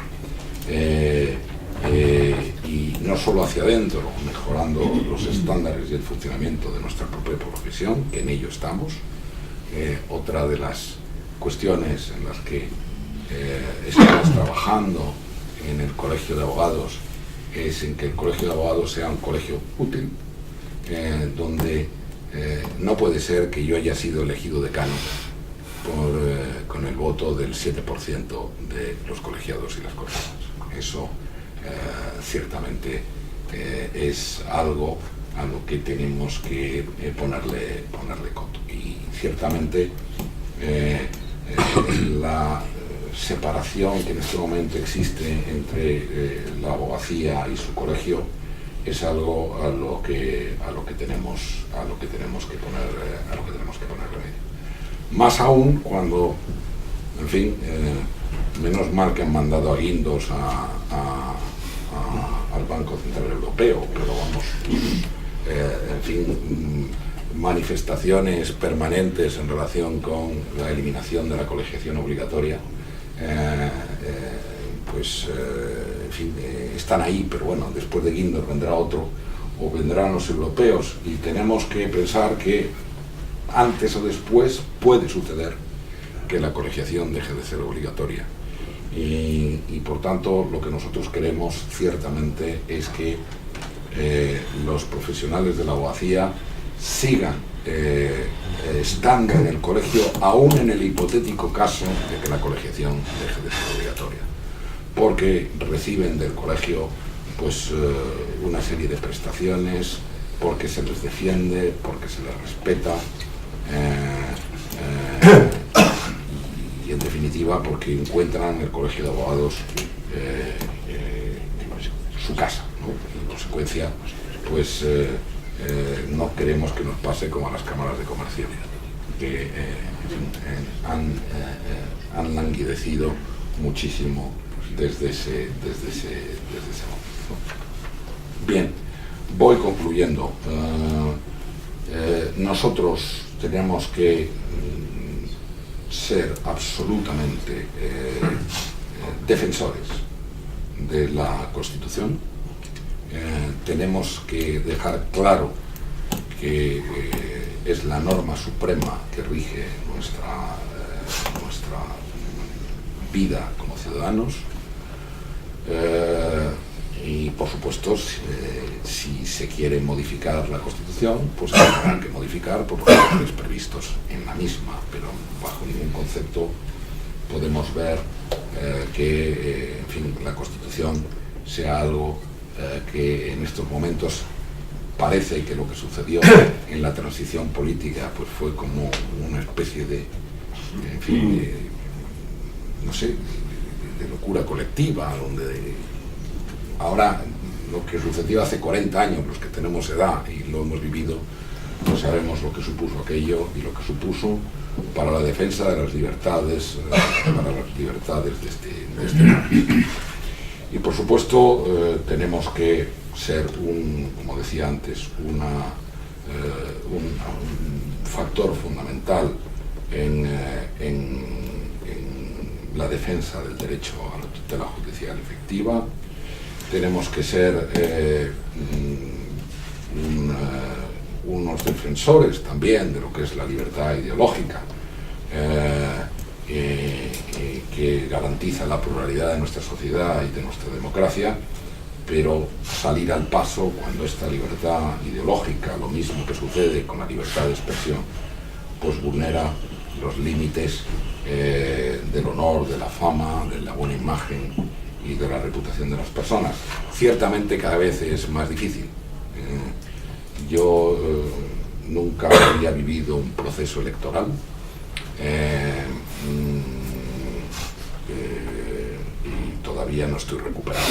y no solo hacia adentro, mejorando los estándares y el funcionamiento de nuestra propia profesión, que en ello estamos. Otra de las cuestiones en las que estamos trabajando en el Colegio de Abogados es en que el Colegio de Abogados sea un colegio útil, donde no puede ser que yo haya sido elegido decano con el voto del 7% de los colegiados y las colegiadas. Eso ciertamente es algo a lo que tenemos que ponerle coto. Y ciertamente la separación que en este momento existe entre la abogacía y su colegio es algo a lo que tenemos que poner remedio. Más aún cuando, en fin, menos mal que han mandado a guindos al Banco Central Europeo, pero vamos, en fin, manifestaciones permanentes en relación con la eliminación de la colegiación obligatoria, en fin, están ahí, pero bueno, después de guindos vendrá otro, o vendrán los europeos, y tenemos que pensar que antes o después puede suceder que la colegiación deje de ser obligatoria. Y por tanto lo que nosotros queremos ciertamente es que los profesionales de la abogacía sigan estando en el colegio, aún en el hipotético caso de que la colegiación deje de ser obligatoria, porque reciben del colegio pues una serie de prestaciones, porque se les defiende, porque se les respeta, y en definitiva porque encuentran en el Colegio de Abogados su casa, ¿no? En consecuencia, pues no queremos que nos pase como a las cámaras de comercio, que han languidecido muchísimo desde ese momento. Bien, voy concluyendo. Nosotros tenemos que ser absolutamente defensores de la Constitución. Tenemos que dejar claro que es la norma suprema que rige nuestra vida como ciudadanos, y por supuesto si se quiere modificar la Constitución, pues habrá que modificar por los factores previstos en la misma, pero bajo ningún concepto podemos ver que en fin, la Constitución sea algo que en estos momentos parece que lo que sucedió en la transición política pues fue como una especie de, en fin, no sé, locura colectiva, donde ahora lo que sucedió hace 40 años, los que tenemos edad y lo hemos vivido, pues sabemos lo que supuso aquello y lo que supuso para la defensa de las libertades, de este país. Y por supuesto tenemos que ser como decía antes, un factor fundamental en la defensa del derecho a la tutela judicial efectiva. Tenemos que ser unos defensores también de lo que es la libertad ideológica, que garantiza la pluralidad de nuestra sociedad y de nuestra democracia, pero salir al paso cuando esta libertad ideológica, lo mismo que sucede con la libertad de expresión, pues vulnera los límites del honor, de la fama, de la buena imagen y de la reputación de las personas. Ciertamente cada vez es más difícil. Yo nunca había vivido un proceso electoral y todavía no estoy recuperado,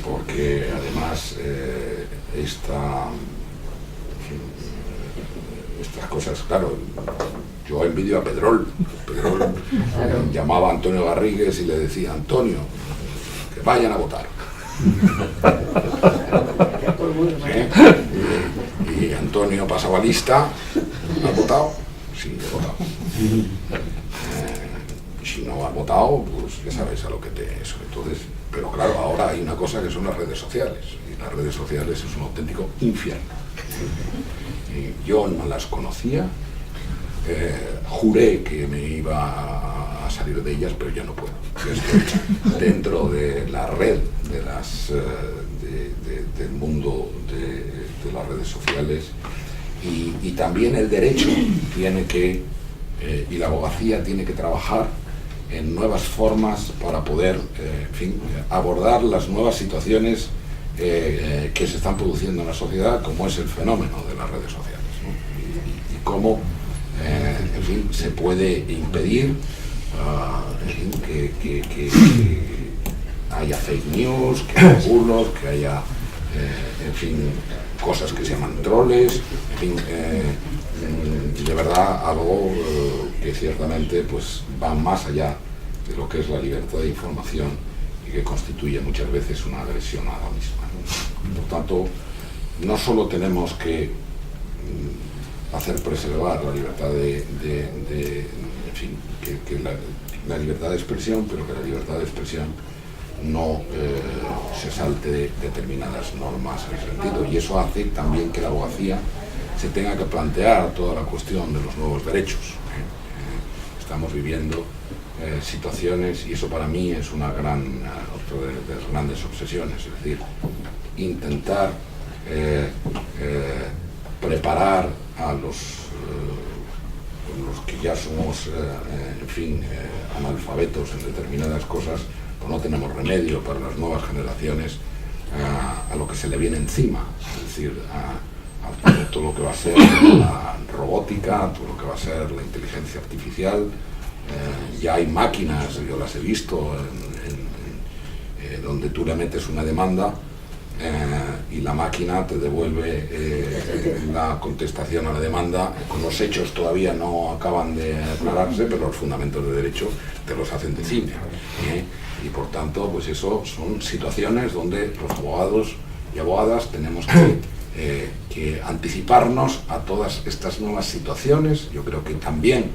porque además estas cosas, claro, yo envidio a Pedrol. Pedrol llamaba a Antonio Garrigues y le decía: Antonio, que vayan a votar. Y Antonio pasaba lista. ¿Ha votado? Sí, he votado. Si no ha votado, pues ya sabes a lo que eso. Entonces, pero claro, ahora hay una cosa que son las redes sociales, y las redes sociales es un auténtico infierno. Yo no las conocía, juré que me iba a salir de ellas, pero ya no puedo. Yo estoy dentro de la red del mundo de las redes sociales, y también el derecho tiene que, y la abogacía tiene que trabajar en nuevas formas para poder, abordar las nuevas situaciones que se están produciendo en la sociedad, como es el fenómeno de las redes sociales, ¿no? Y cómo se puede impedir que haya fake news, que haya burlos, que haya cosas que se llaman troles, de verdad algo que ciertamente pues va más allá de lo que es la libertad de información y que constituye muchas veces una agresión a la misma. Por tanto, no solo tenemos que hacer preservar la libertad que la libertad de expresión, pero que la libertad de expresión no se salte de determinadas normas en ese sentido, y eso hace también que la abogacía se tenga que plantear toda la cuestión de los nuevos derechos. Estamos viviendo situaciones, y eso para mí es otra de las grandes obsesiones, es decir, intentar preparar a los que ya somos analfabetos en determinadas cosas, pues no tenemos remedio para las nuevas generaciones a lo que se le viene encima, es decir, a todo lo que va a ser la robótica, todo lo que va a ser la inteligencia artificial. Ya hay máquinas, yo las he visto, donde tú le metes una demanda y la máquina te devuelve la contestación a la demanda, con los hechos todavía no acaban de aclararse, pero los fundamentos de derecho te los hacen de cine. Y por tanto, pues eso son situaciones donde los abogados y abogadas tenemos que anticiparnos a todas estas nuevas situaciones. Yo creo que también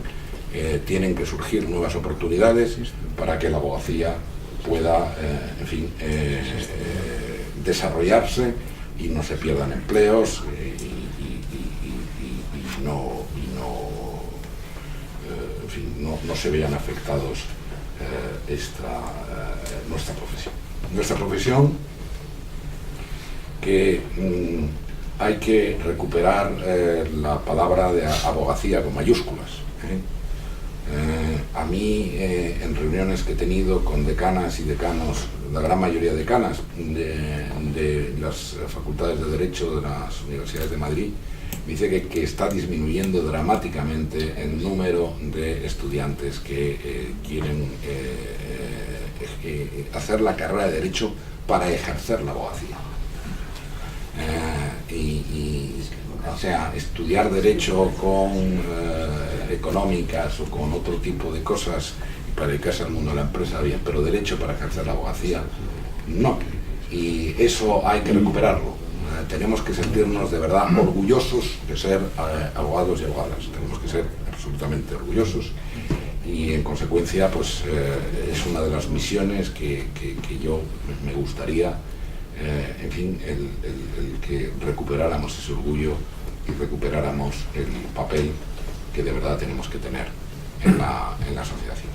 tienen que surgir nuevas oportunidades para que la abogacía pueda, desarrollarse y no se pierdan empleos no se vean afectados nuestra profesión. Nuestra profesión, que hay que recuperar la palabra de abogacía con mayúsculas. a mí, en reuniones que he tenido con decanas y decanos, la gran mayoría de decanas de las facultades de Derecho de las universidades de Madrid, me dice que está disminuyendo dramáticamente el número de estudiantes que quieren hacer la carrera de Derecho para ejercer la abogacía. O sea, estudiar Derecho con económicas o con otro tipo de cosas para dedicarse al mundo de la empresa, bien, pero Derecho para ejercer la abogacía, no. Y eso hay que recuperarlo. Tenemos que sentirnos de verdad orgullosos de ser abogados y abogadas. Tenemos que ser absolutamente orgullosos y en consecuencia pues es una de las misiones que yo me gustaría, en fin, el que recuperáramos ese orgullo y recuperáramos el papel que de verdad tenemos que tener en la asociación.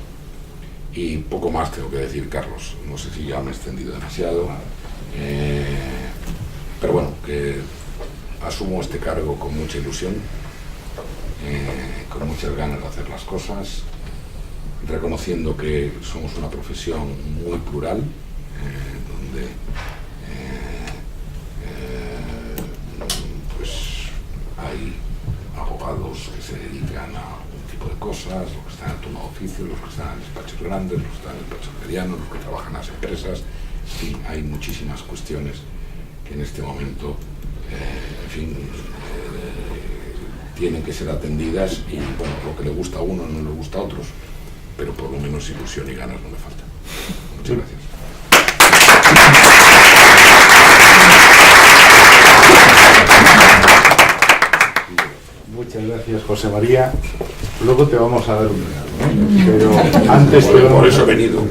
Y poco más tengo que decir, Carlos. No sé si ya me he extendido demasiado, pero bueno, que asumo este cargo con mucha ilusión, con muchas ganas de hacer las cosas, reconociendo que somos una profesión muy plural, donde pues hay abogados que se dedican a un tipo de cosas, los que están en el turno de oficio, los que están en despachos grandes, los que están en despachos medianos, los que trabajan en las empresas. Sí, hay muchísimas cuestiones que en este momento, en fin, tienen que ser atendidas y bueno, lo que le gusta a uno no le gusta a otros, pero por lo menos ilusión y ganas no me faltan. Muchas gracias. Muchas gracias, José María. Luego te vamos a dar un regalo, ¿eh? Pero antes por eso he venido.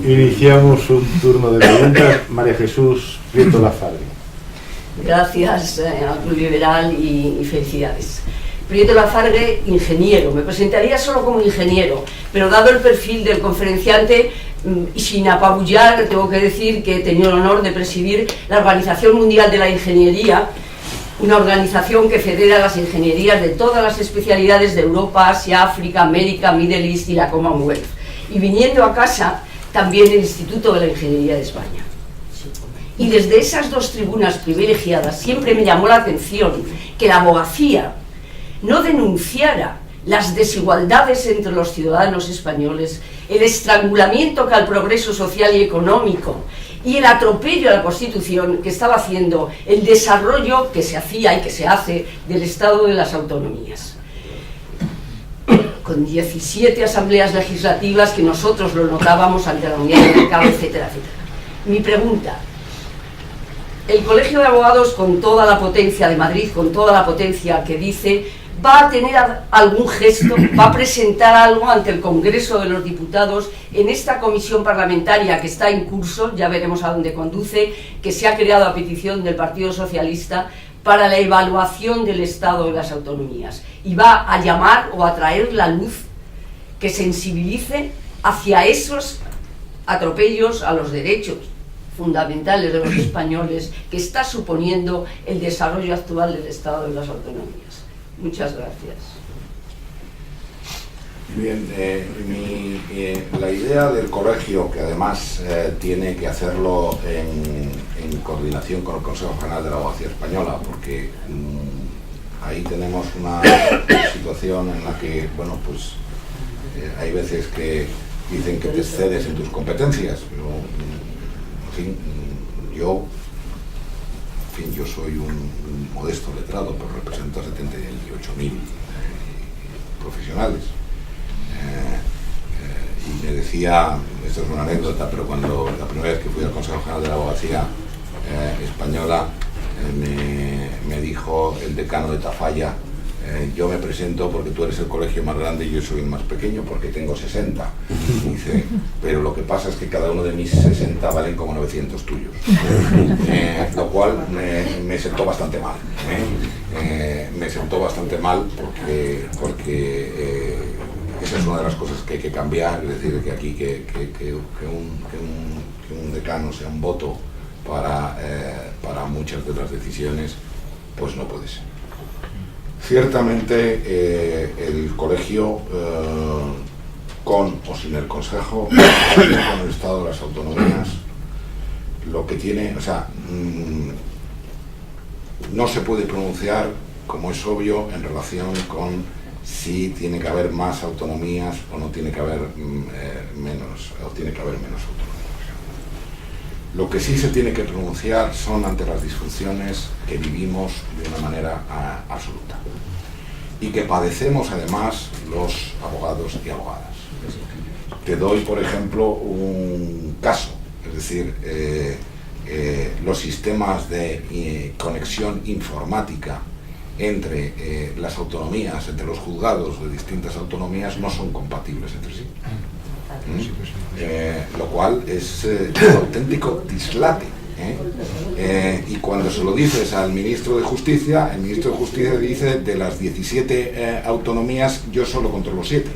Iniciamos un turno de preguntas. María Jesús Prieto Lafargue. Gracias al Club Liberal y felicidades. Prieto Lafargue, ingeniero. Me presentaría solo como ingeniero, pero dado el perfil del conferenciante y sin apabullar, tengo que decir que he tenido el honor de presidir la Organización Mundial de la Ingeniería, una organización que federa las ingenierías de todas las especialidades de Europa, Asia, África, América, Middle East y la Commonwealth. Y viniendo a casa, también el Instituto de la Ingeniería de España. Y desde esas dos tribunas privilegiadas siempre me llamó la atención que la abogacía no denunciara las desigualdades entre los ciudadanos españoles, el estrangulamiento que al progreso social y económico y el atropello a la Constitución que estaba haciendo el desarrollo que se hacía y que se hace del Estado de las autonomías. Con 17 asambleas legislativas que nosotros lo notábamos ante la Unidad de Mercado, etcétera, etcétera. Mi pregunta: el Colegio de Abogados, con toda la potencia de Madrid, con toda la potencia que dice, ¿va a tener algún gesto, va a presentar algo ante el Congreso de los Diputados en esta comisión parlamentaria que está en curso, ya veremos a dónde conduce, que se ha creado a petición del Partido Socialista para la evaluación del Estado de las autonomías? Y va a llamar o a traer la luz que sensibilice hacia esos atropellos a los derechos fundamentales de los españoles que está suponiendo el desarrollo actual del Estado de las autonomías. Muchas gracias. Bien, la idea del colegio, que además tiene que hacerlo en coordinación con el Consejo General de la Abogacía Española, porque ahí tenemos una situación en la que, bueno, pues hay veces que dicen que te excedes en tus competencias, pero en fin, yo soy un modesto letrado, pero represento a 78.000 profesionales. Y me decía, esto es una anécdota, pero cuando la primera vez que fui al Consejo General de la Abogacía Española, me dijo el decano de Tafalla: yo me presento porque tú eres el colegio más grande y yo soy el más pequeño porque tengo 60. Y dice, pero lo que pasa es que cada uno de mis 60 valen como 900 tuyos. Lo cual me sentó bastante mal. Me sentó bastante mal porque esa es una de las cosas que hay que cambiar, es decir, que aquí que un decano sea un voto para muchas de las decisiones, pues no puede ser. Ciertamente el colegio, con o sin el Consejo, con el Estado de las Autonomías, lo que tiene, o sea, no se puede pronunciar, como es obvio, en relación con si tiene que haber más autonomías o no tiene que haber menos, o tiene que haber menos autonomías. Lo que sí se tiene que pronunciar son ante las disfunciones que vivimos de una manera absoluta y que padecemos además los abogados y abogadas. Te doy, por ejemplo, un caso, es decir, los sistemas de conexión informática entre las autonomías, entre los juzgados de distintas autonomías, no son compatibles entre sí. Lo cual es un auténtico dislate. Y cuando se lo dices al ministro de Justicia, el ministro de Justicia dice: de las 17 autonomías, yo solo controlo 7.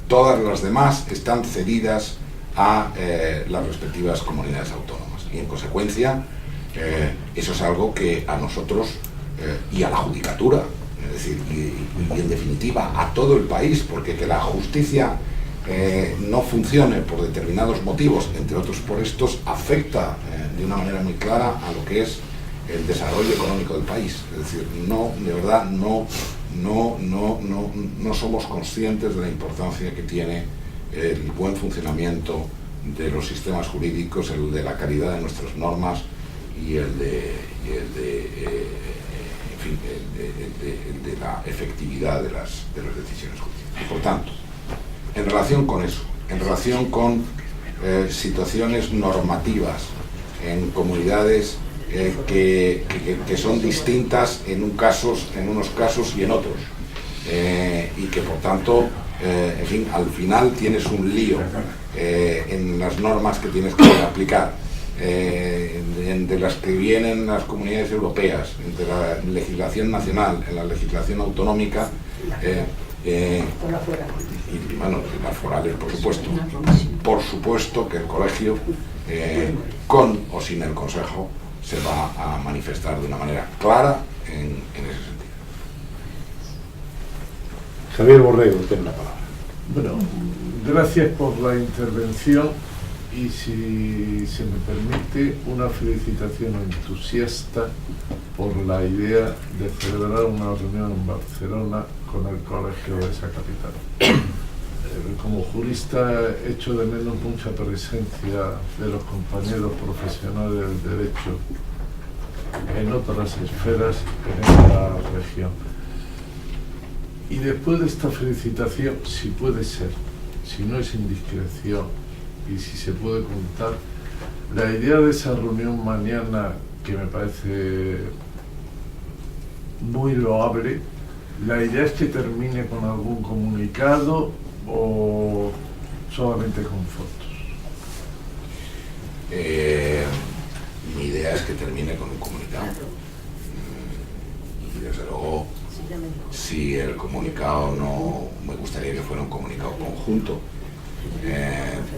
Todas las demás están cedidas a las respectivas comunidades autónomas. Y en consecuencia, eso es algo que a nosotros y a la judicatura, es decir, y en definitiva a todo el país, porque que la justicia no funcione por determinados motivos, entre otros por estos, afecta de una manera muy clara a lo que es el desarrollo económico del país. Es decir, no, de verdad, no somos conscientes de la importancia que tiene el buen funcionamiento de los sistemas jurídicos, el de la calidad de nuestras normas y el de la efectividad de las decisiones judiciales. Por tanto, en relación con eso, en relación con situaciones normativas en comunidades que son distintas en unos casos y en otros, y que por tanto, en fin, al final tienes un lío en las normas que tienes que aplicar, de las que vienen las comunidades europeas, entre la legislación nacional, en la legislación autonómica, y bueno, las forales, por supuesto. Por supuesto que el colegio, con o sin el Consejo, se va a manifestar de una manera clara en ese sentido. Javier Borrego, tiene la palabra. Bueno, gracias por la intervención y, si se me permite, una felicitación entusiasta por la idea de celebrar una reunión en Barcelona con el colegio de esa capital. Como jurista echo de menos mucha presencia de los compañeros profesionales del derecho en otras esferas en esta región. Y después de esta felicitación, si puede ser, si no es indiscreción y si se puede contar, la idea de esa reunión mañana, que me parece muy loable, la idea es que termine con algún comunicado o solamente con fotos. Mi idea es que termine con un comunicado. Y desde luego, si el comunicado no, me gustaría que fuera un comunicado conjunto,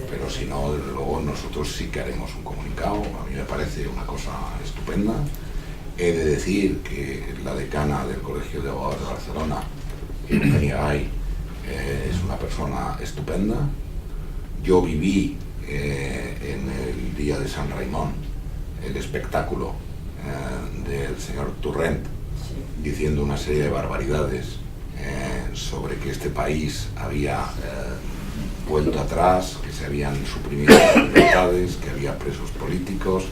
pero si no, desde luego nosotros sí que haremos un comunicado. A mí me parece una cosa estupenda. He de decir que la decana del Colegio de Abogados de Barcelona, Eugenia Gay, es una persona estupenda. Yo viví en el día de San Raimón el espectáculo del señor Torrent diciendo una serie de barbaridades sobre que este país había vuelto atrás, que se habían suprimido las libertades, que había presos políticos.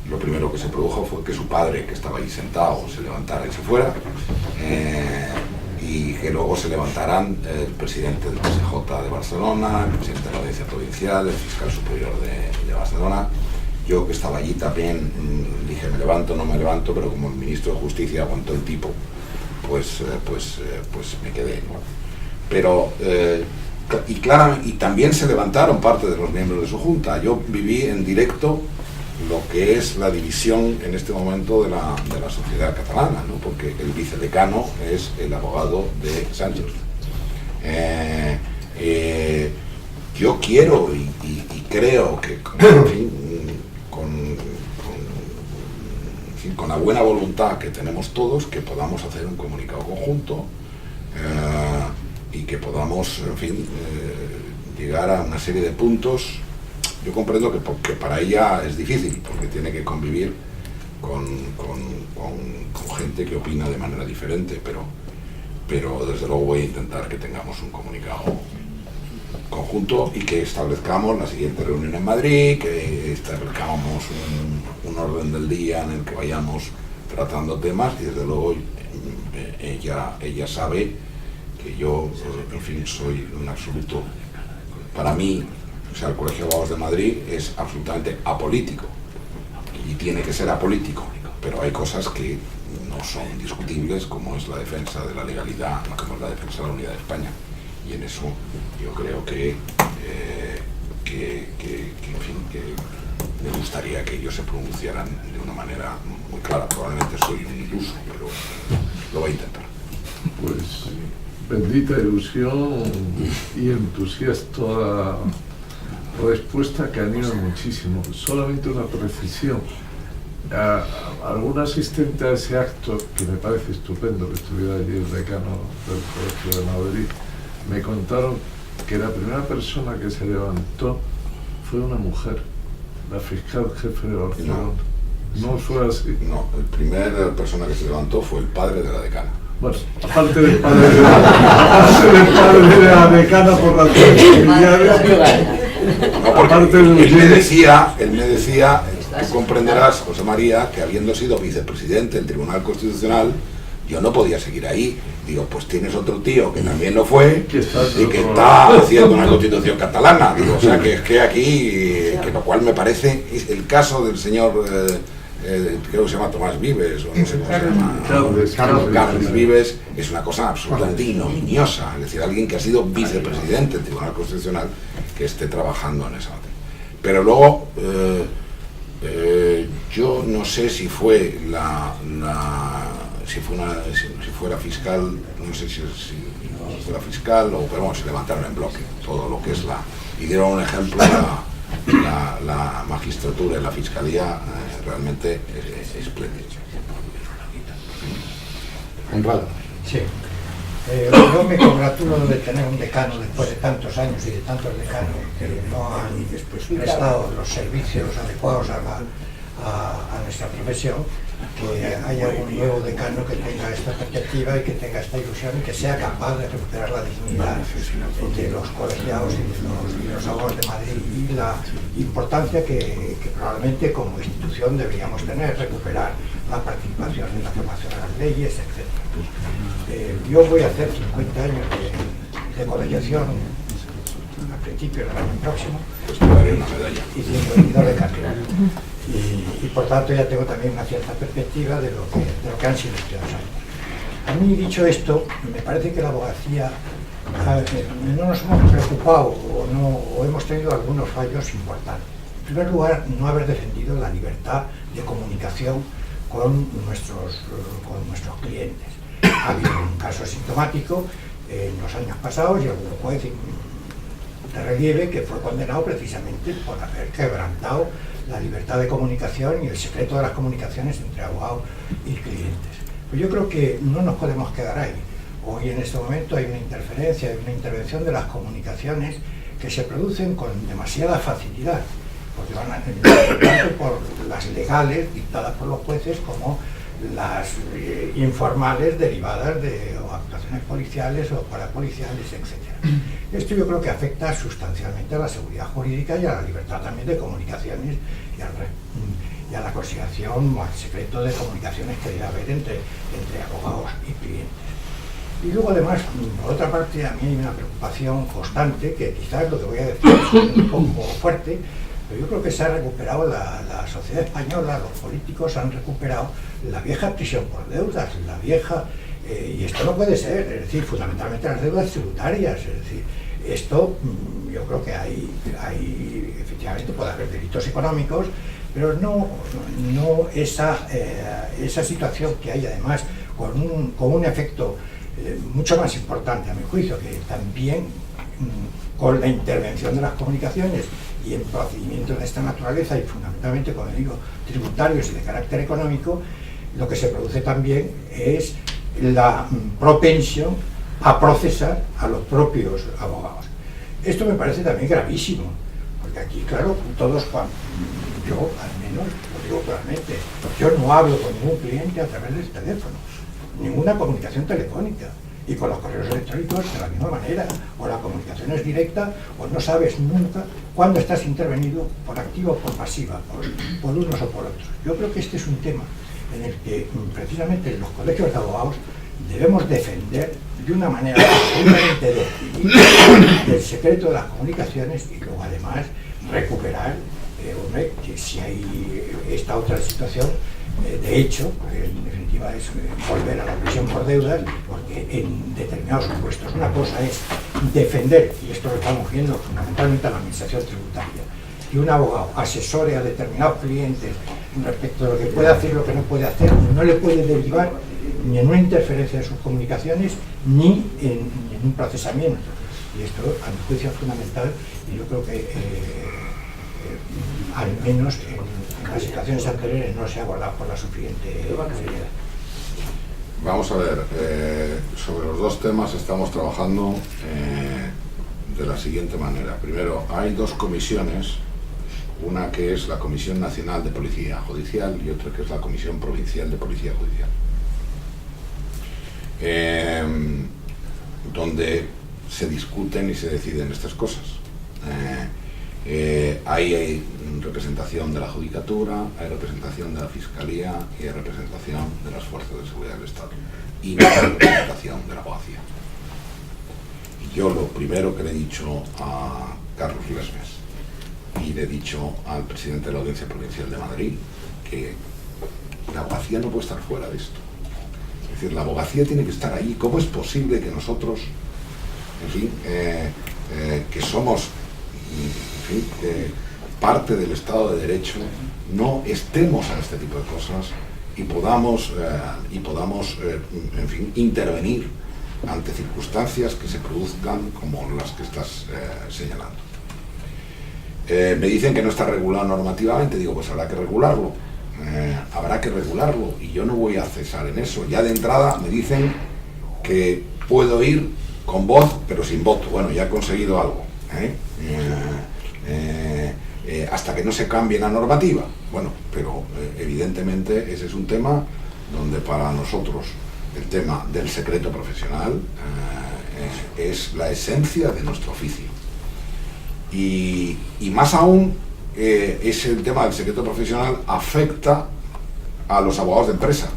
Lo primero que se produjo fue que su padre, que estaba ahí sentado, se levantara y se fuera, y que luego se levantaran el presidente del PSJ de Barcelona, el presidente de la Audiencia Provincial, el fiscal superior de Barcelona. Yo, que estaba allí, también dije: me levanto, no me levanto, pero como el ministro de Justicia aguantó el tipo, pues me quedé, ¿no? Pero, y también se levantaron parte de los miembros de su junta. Yo viví en directo lo que es la división en este momento de la sociedad catalana, ¿no? Porque el vicedecano es el abogado de Sánchez. Yo quiero y creo que, en fin, con con la buena voluntad que tenemos todos, que podamos hacer un comunicado conjunto y que podamos, en fin, llegar a una serie de puntos. Yo comprendo que para ella es difícil, porque tiene que convivir con gente que opina de manera diferente, pero desde luego voy a intentar que tengamos un comunicado conjunto y que establezcamos la siguiente reunión en Madrid, que establezcamos un orden del día en el que vayamos tratando temas, y desde luego ella sabe que yo, en fin, soy un absoluto, para mí, o sea, el Colegio de Abogados de Madrid es absolutamente apolítico y tiene que ser apolítico, pero hay cosas que no son discutibles, como es la defensa de la legalidad, como es la defensa de la unidad de España, y en eso yo creo que en fin, que me gustaría que ellos se pronunciaran de una manera muy clara. Probablemente soy un iluso, pero lo voy a intentar. Pues bendita ilusión y entusiasta respuesta que anima muchísimo. Solamente una precisión. Algún asistente a ese acto, que me parece estupendo que estuviera allí el decano del Colegio de Madrid, me contaron que la primera persona que se levantó fue una mujer, la fiscal jefe de Barcelona. ¿No fue así? No, la primera persona que se levantó fue el padre de la decana. Bueno, aparte del padre de la decana por razones familiares. No, porque él me decía, tú comprenderás, José María, que habiendo sido vicepresidente del Tribunal Constitucional, yo no podía seguir ahí. Digo, pues tienes otro tío que también lo fue y que está haciendo una constitución catalana. Digo, o sea, que es que aquí, que lo cual me parece, el caso del señor, creo que se llama Tomás Vives, o no sé cómo se llama, Carles Vives, es una cosa absolutamente ignominiosa. Es decir, alguien que ha sido vicepresidente del Tribunal Constitucional que esté trabajando en esa materia. Pero luego, yo no sé si fue si fuera fiscal, no sé si fuera fiscal, pero bueno, se levantaron en bloque todo lo que es y dieron un ejemplo, la magistratura y la fiscalía realmente es espléndido. Honrado. Sí. Yo me congratulo de tener un decano después de tantos años y de tantos decanos que no han prestado los servicios adecuados a nuestra profesión, que haya un nuevo decano que tenga esta perspectiva y que tenga esta ilusión y que sea capaz de recuperar la dignidad de los colegiados y de los abogados de Madrid, y la importancia que probablemente como institución deberíamos tener, recuperar la participación en la formación de las leyes, etc. Yo voy a hacer 50 años de colegiación a principios del año próximo, Pues te daré una medalla. y 52 de carrera. Y por tanto ya tengo también una cierta perspectiva de lo que han sido estos años. A mí, dicho esto, me parece que la abogacía no nos hemos preocupado o hemos tenido algunos fallos importantes. En primer lugar, no haber defendido la libertad de comunicación con nuestros clientes. Ha habido un caso sintomático en los años pasados y algún juez de relieve que fue condenado precisamente por haber quebrantado la libertad de comunicación y el secreto de las comunicaciones entre abogados y clientes. Pues yo creo que no nos podemos quedar ahí. Hoy en este momento hay una interferencia, hay una intervención de las comunicaciones que se producen con demasiada facilidad, porque van tanto por las legales dictadas por los jueces como las informales derivadas de actuaciones policiales o parapoliciales, etc. Esto yo creo que afecta sustancialmente a la seguridad jurídica y a la libertad también de comunicaciones y a la consideración o al secreto de comunicaciones que debe haber entre abogados y clientes. Y luego además, por otra parte, a mí hay una preocupación constante, que quizás lo que voy a decir es un poco fuerte, pero yo creo que se ha recuperado la sociedad española, los políticos han recuperado la vieja prisión por deudas, y esto no puede ser, es decir, fundamentalmente las deudas tributarias, es decir, esto yo creo que hay efectivamente puede haber delitos económicos, pero no esa situación que hay además con un efecto mucho más importante a mi juicio, que también con la intervención de las comunicaciones y en procedimientos de esta naturaleza y fundamentalmente, como digo, tributarios y de carácter económico, lo que se produce también es la propensión a procesar a los propios abogados. Esto me parece también gravísimo, porque aquí, claro, todos, yo al menos, lo digo claramente, yo no hablo con ningún cliente a través del teléfono, ninguna comunicación telefónica, y con los correos electrónicos de la misma manera, o la comunicación es directa, o no sabes nunca cuándo estás intervenido por activa o por pasiva, por unos o por otros. Yo creo que este es un tema en el que precisamente los colegios de abogados debemos defender de una manera absolutamente decidida el secreto de las comunicaciones y luego además recuperar, hombre, que si hay esta otra situación, de hecho, en definitiva es volver a la prisión por deudas, porque en determinados supuestos una cosa es defender, y esto lo estamos viendo fundamentalmente a la administración tributaria, que un abogado asesore a determinados clientes respecto de lo que puede hacer y lo que no puede hacer, no le puede derivar ni en una interferencia de sus comunicaciones ni en un procesamiento. Y esto, a mi juicio, es fundamental, y yo creo que al menos en las situaciones anteriores no se ha abordado por la suficiente seriedad. Vamos a ver, sobre los dos temas estamos trabajando de la siguiente manera. Primero, hay dos comisiones, una que es la Comisión Nacional de Policía Judicial y otra que es la Comisión Provincial de Policía Judicial, donde se discuten y se deciden estas cosas. Ahí hay representación de la Judicatura, hay representación de la Fiscalía y hay representación de las Fuerzas de Seguridad del Estado y no hay representación de la Abogacía. Y yo lo primero que le he dicho a Carlos Lesmes y le he dicho al presidente de la Audiencia Provincial de Madrid que la Abogacía no puede estar fuera de esto. Es decir, la Abogacía tiene que estar ahí. ¿Cómo es posible que nosotros, en fin, que somos parte del Estado de Derecho, no estemos a este tipo de cosas y podamos en fin, intervenir ante circunstancias que se produzcan como las que estás señalando? Me dicen que no está regulado normativamente. Digo, pues habrá que regularlo. Y yo no voy a cesar en eso. Ya de entrada me dicen que puedo ir con voz pero sin voto. Bueno, ya he conseguido algo, hasta que no se cambie la normativa. Bueno, pero evidentemente ese es un tema donde para nosotros el tema del secreto profesional es la esencia de nuestro oficio. Y más aún, es el tema del secreto profesional afecta a los abogados de empresa.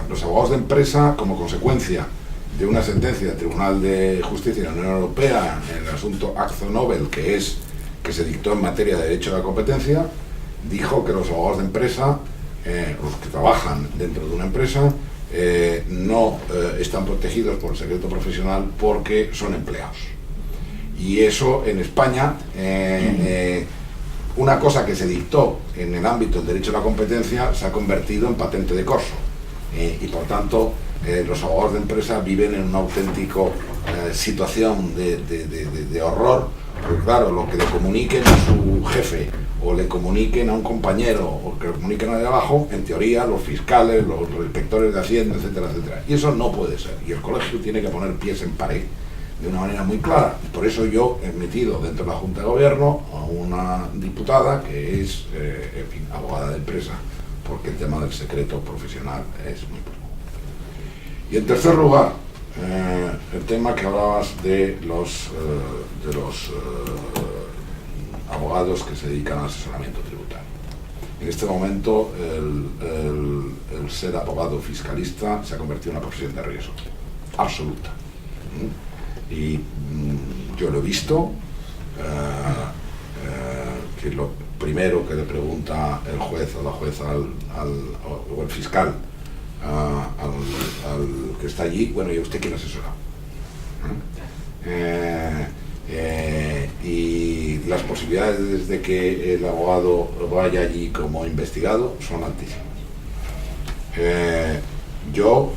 Los abogados de empresa, como consecuencia de una sentencia del Tribunal de Justicia de la Unión Europea en el asunto Akzo Nobel, que se dictó en materia de derecho de la competencia, dijo que los abogados de empresa, los que trabajan dentro de una empresa, no están protegidos por el secreto profesional porque son empleados. Y eso en España, una cosa que se dictó en el ámbito del derecho de la competencia se ha convertido en patente de corso, y por tanto los abogados de empresa viven en una auténtica situación de horror, porque claro, lo que le comuniquen a su jefe o le comuniquen a un compañero o que le comuniquen a de abajo, en teoría los fiscales, los inspectores de Hacienda, etcétera, etcétera. Y eso no puede ser, y el colegio tiene que poner pies en pared de una manera muy clara. Y por eso yo he metido dentro de la Junta de Gobierno a una diputada que es en fin, abogada de empresa, porque el tema del secreto profesional es muy importante. Y en tercer lugar, el tema que hablabas de los abogados que se dedican al asesoramiento tributario. En este momento el ser abogado fiscalista se ha convertido en una profesión de riesgo absoluta. Y yo lo he visto, que lo primero que le pregunta el juez o la jueza o el fiscal al que está allí, bueno, ¿y usted quién asesora? Y las posibilidades de que el abogado vaya allí como investigado son altísimas. Yo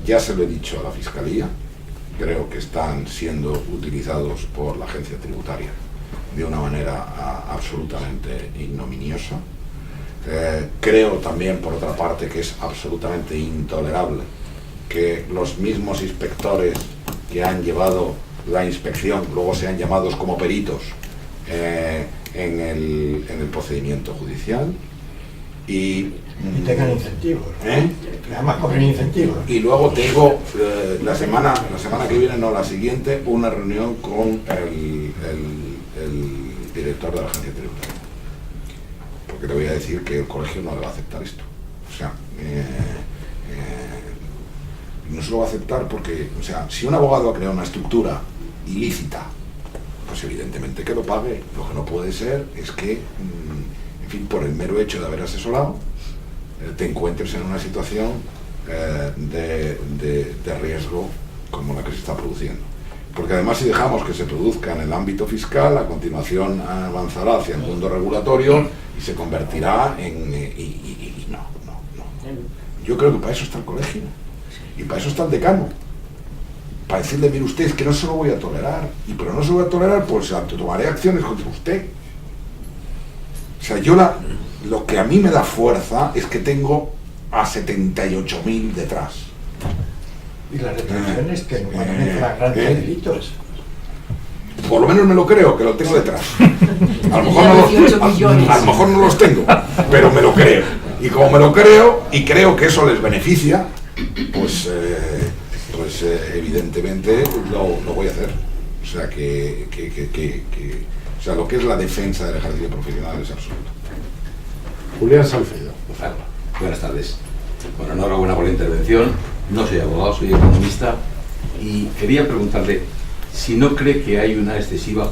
ya se lo he dicho a la Fiscalía, creo que están siendo utilizados por la agencia tributaria de una manera absolutamente ignominiosa. Creo también, por otra parte, que es absolutamente intolerable que los mismos inspectores que han llevado la inspección luego sean llamados como peritos en el procedimiento judicial y tengan incentivos, ¿no? Además cobren incentivos. Y luego tengo la semana que viene, no, la siguiente, una reunión con el director de la agencia tributaria, porque le voy a decir que el colegio no le va a aceptar esto. O sea, no se lo va a aceptar porque, o sea, si un abogado ha creado una estructura ilícita, pues evidentemente que lo pague. Lo que no puede ser es que, en fin, por el mero hecho de haber asesorado, te encuentres en una situación de riesgo como la que se está produciendo. Porque además, si dejamos que se produzca en el ámbito fiscal, a continuación avanzará hacia el mundo regulatorio y se convertirá en... no. Yo creo que para eso está el colegio y para eso está el decano. Para decirle, mire usted, es que no se lo voy a tolerar, pero no se lo voy a tolerar, pues tomaré acciones contra usted. O sea, lo que a mí me da fuerza es que tengo a 78.000 detrás. Y las detenciones que no van a mezclar grandes delitos. Por lo menos me lo creo, que lo tengo detrás. A lo mejor no los tengo, pero me lo creo. Y como me lo creo, y creo que eso les beneficia, pues evidentemente lo voy a hacer. O sea, o sea, lo que es la defensa del ejercicio profesional es absoluto. Julián Salcedo. Claro. Buenas tardes. Bueno, enhorabuena por la intervención. No soy abogado, soy economista y quería preguntarle si no cree que hay una excesiva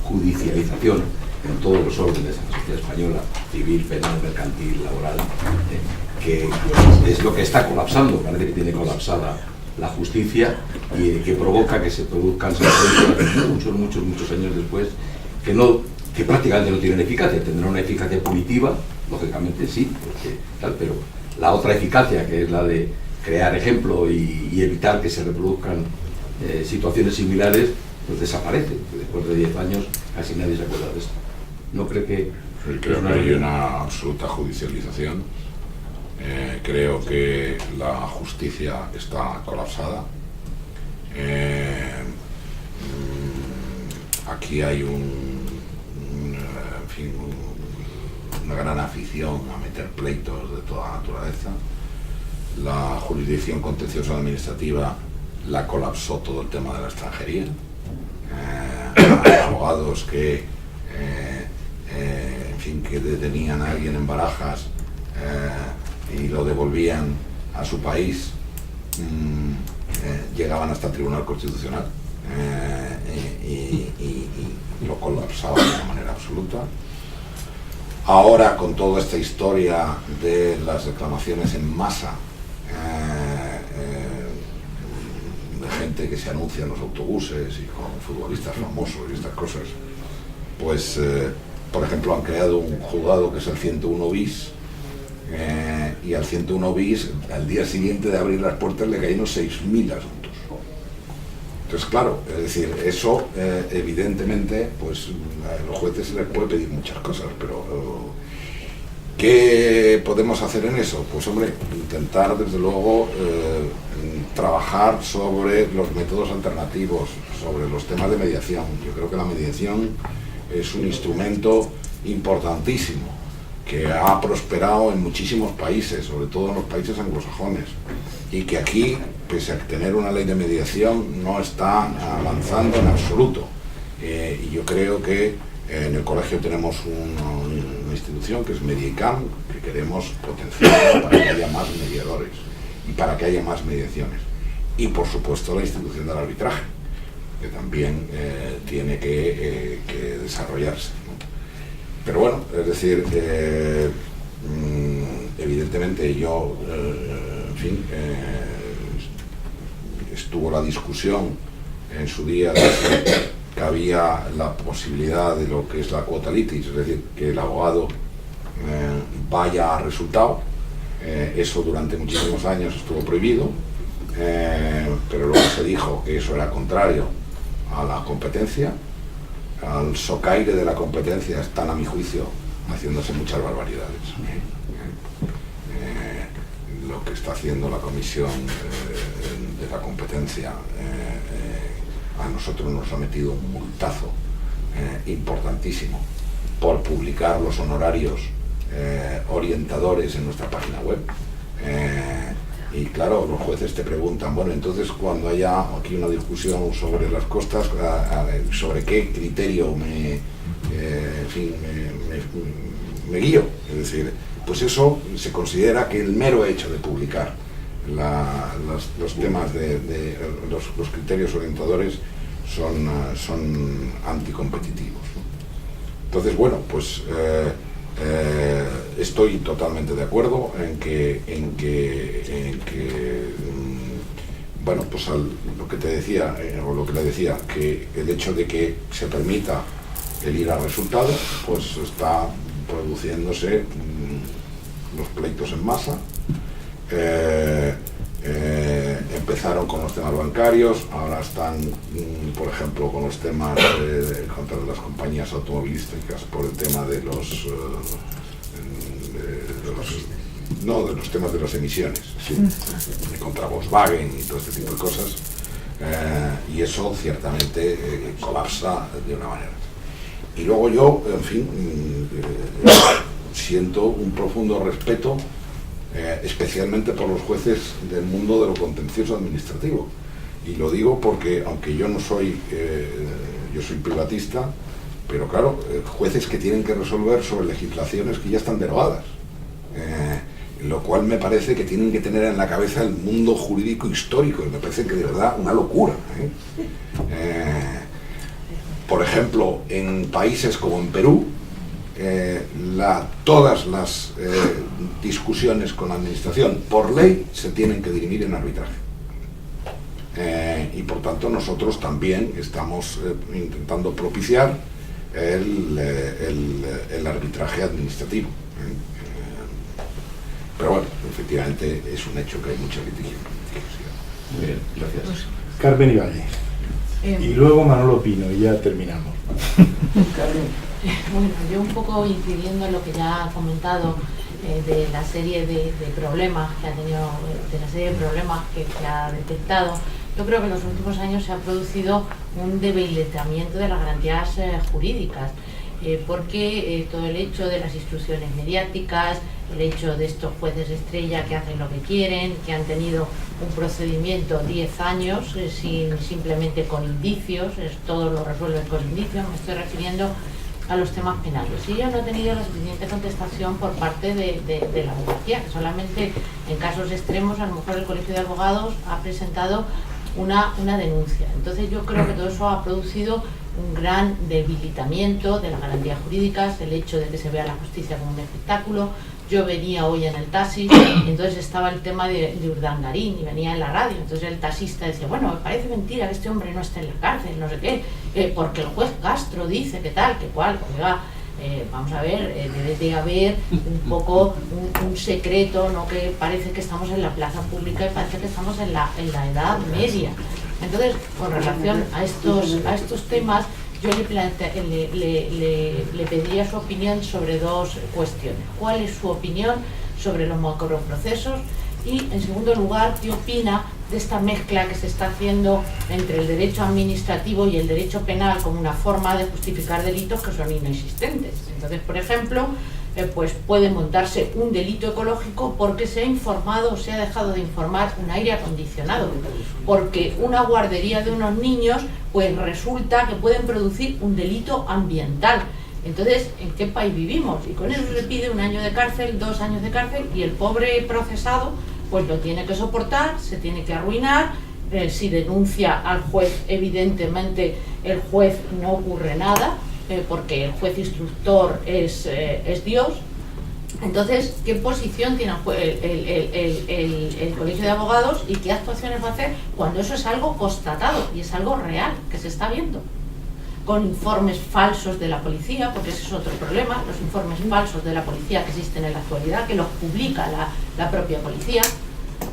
judicialización en todos los órdenes de la sociedad española, civil, penal, mercantil, laboral, que es lo que está colapsando, parece que tiene colapsada la justicia y que provoca que se produzcan sentencias muchos años después que prácticamente no tienen eficacia. Tendrán una eficacia punitiva, lógicamente sí, pero la otra eficacia, que es la de crear ejemplo y evitar que se reproduzcan situaciones similares, pues desaparece. Después de 10 años casi nadie se acuerda de esto. ¿No cree que...? Creo que hay una absoluta judicialización. Creo que la justicia está colapsada. Aquí hay una gran afición a meter pleitos de toda naturaleza. La jurisdicción contenciosa administrativa la colapsó todo el tema de la extranjería. Hay abogados que que detenían a alguien en Barajas y lo devolvían a su país, llegaban hasta el Tribunal Constitucional y lo colapsaban de una manera absoluta. Ahora, con toda esta historia de las reclamaciones en masa, de gente que se anuncia en los autobuses y con futbolistas famosos y estas cosas, pues, por ejemplo, han creado un juzgado que es el 101 bis, y al 101 bis, al día siguiente de abrir las puertas, le cayeron 6.000 asuntos. Entonces, claro, es decir, eso evidentemente, pues a los jueces se les puede pedir muchas cosas, pero ¿qué podemos hacer en eso? Pues hombre, intentar desde luego trabajar sobre los métodos alternativos, sobre los temas de mediación. Yo creo que la mediación es un instrumento importantísimo que ha prosperado en muchísimos países, sobre todo en los países anglosajones, y que aquí, pese a tener una ley de mediación, no está avanzando en absoluto. Y yo creo que en el colegio tenemos una institución que es Mediacam, que queremos potenciar para que haya más mediadores y para que haya más mediaciones. Y por supuesto la institución del arbitraje, que también tiene que desarrollarse, ¿no? Pero bueno, es decir, evidentemente yo, estuvo la discusión en su día de que había la posibilidad de lo que es la quota litis, es decir, que el abogado vaya a resultado. Eso durante muchísimos años estuvo prohibido, pero luego se dijo que eso era contrario a la competencia. Al socaire de la competencia están, a mi juicio, haciéndose muchas barbaridades. Lo que está haciendo la Comisión de la Competencia a nosotros nos ha metido un multazo importantísimo por publicar los honorarios orientadores en nuestra página web. Y claro, los jueces te preguntan, bueno, entonces cuando haya aquí una discusión sobre las costas, sobre qué criterio me guío. Es decir, pues eso se considera que el mero hecho de publicar los temas de los criterios orientadores son anticompetitivos, ¿no? Entonces, bueno, pues estoy totalmente de acuerdo en que bueno, pues lo que te decía, o lo que le decía, que el hecho de que se permita el ir a resultados, pues está produciéndose los pleitos en masa. Empezaron con los temas bancarios, ahora están, por ejemplo, con los temas contra las compañías automovilísticas por el tema de los temas de las emisiones, ¿sí? Contra Volkswagen y todo este tipo de cosas, y eso ciertamente colapsa de una manera. Y luego yo, en fin, siento un profundo respeto, especialmente por los jueces del mundo de lo contencioso administrativo. Y lo digo porque, aunque yo no soy, yo soy privatista, pero claro, jueces que tienen que resolver sobre legislaciones que ya están derogadas. Lo cual me parece que tienen que tener en la cabeza el mundo jurídico histórico, y me parece que de verdad una locura. Por ejemplo, en países como en Perú, todas las discusiones con la administración, por ley, se tienen que dirimir en arbitraje. Y por tanto nosotros también estamos intentando propiciar el arbitraje administrativo. Pero bueno, efectivamente es un hecho que hay mucha litigiosidad. Bien, gracias. Carmen Ibañez. Y luego Manolo Pino, y ya terminamos. Bueno, yo un poco incidiendo en lo que ya ha comentado de la serie de problemas que ha tenido, de la serie de problemas que ha detectado, yo creo que en los últimos años se ha producido un debilitamiento de las garantías jurídicas, porque todo el hecho de las instrucciones mediáticas, el hecho de estos jueces estrella que hacen lo que quieren, que han tenido un procedimiento 10 años simplemente con indicios, todo lo resuelven con indicios, me estoy refiriendo a los temas penales. Y yo no he tenido la suficiente contestación por parte de la abogacía, que solamente en casos extremos a lo mejor el Colegio de Abogados ha presentado una denuncia. Entonces yo creo que todo eso ha producido un gran debilitamiento de las garantías jurídicas, el hecho de que se vea la justicia como un espectáculo. Yo venía hoy en el taxi, y entonces estaba el tema de Urdangarín y venía en la radio, entonces el taxista decía, bueno, me parece mentira que este hombre no esté en la cárcel, no sé qué, porque el juez Castro dice que tal, que cual, oiga, vamos a ver, debe de haber un poco un secreto, ¿no? Que parece que estamos en la plaza pública y parece que estamos en la Edad Media. Entonces, con relación a estos temas, yo le pediría su opinión sobre dos cuestiones. ¿Cuál es su opinión sobre los macroprocesos? Y, en segundo lugar, ¿qué opina de esta mezcla que se está haciendo entre el derecho administrativo y el derecho penal como una forma de justificar delitos que son inexistentes? Entonces, por ejemplo, pues puede montarse un delito ecológico porque se ha informado o se ha dejado de informar un aire acondicionado, porque una guardería de unos niños pues resulta que pueden producir un delito ambiental. Entonces, ¿en qué país vivimos? Y con eso se pide 1 año de cárcel, 2 años de cárcel, y el pobre procesado pues lo tiene que soportar, se tiene que arruinar. Si denuncia al juez, evidentemente el juez no ocurre nada, porque el juez instructor es Dios. Entonces, ¿qué posición tiene el Colegio de Abogados y qué actuaciones va a hacer cuando eso es algo constatado y es algo real que se está viendo? Con informes falsos de la policía, porque ese es otro problema, los informes falsos de la policía que existen en la actualidad, que los publica la propia policía.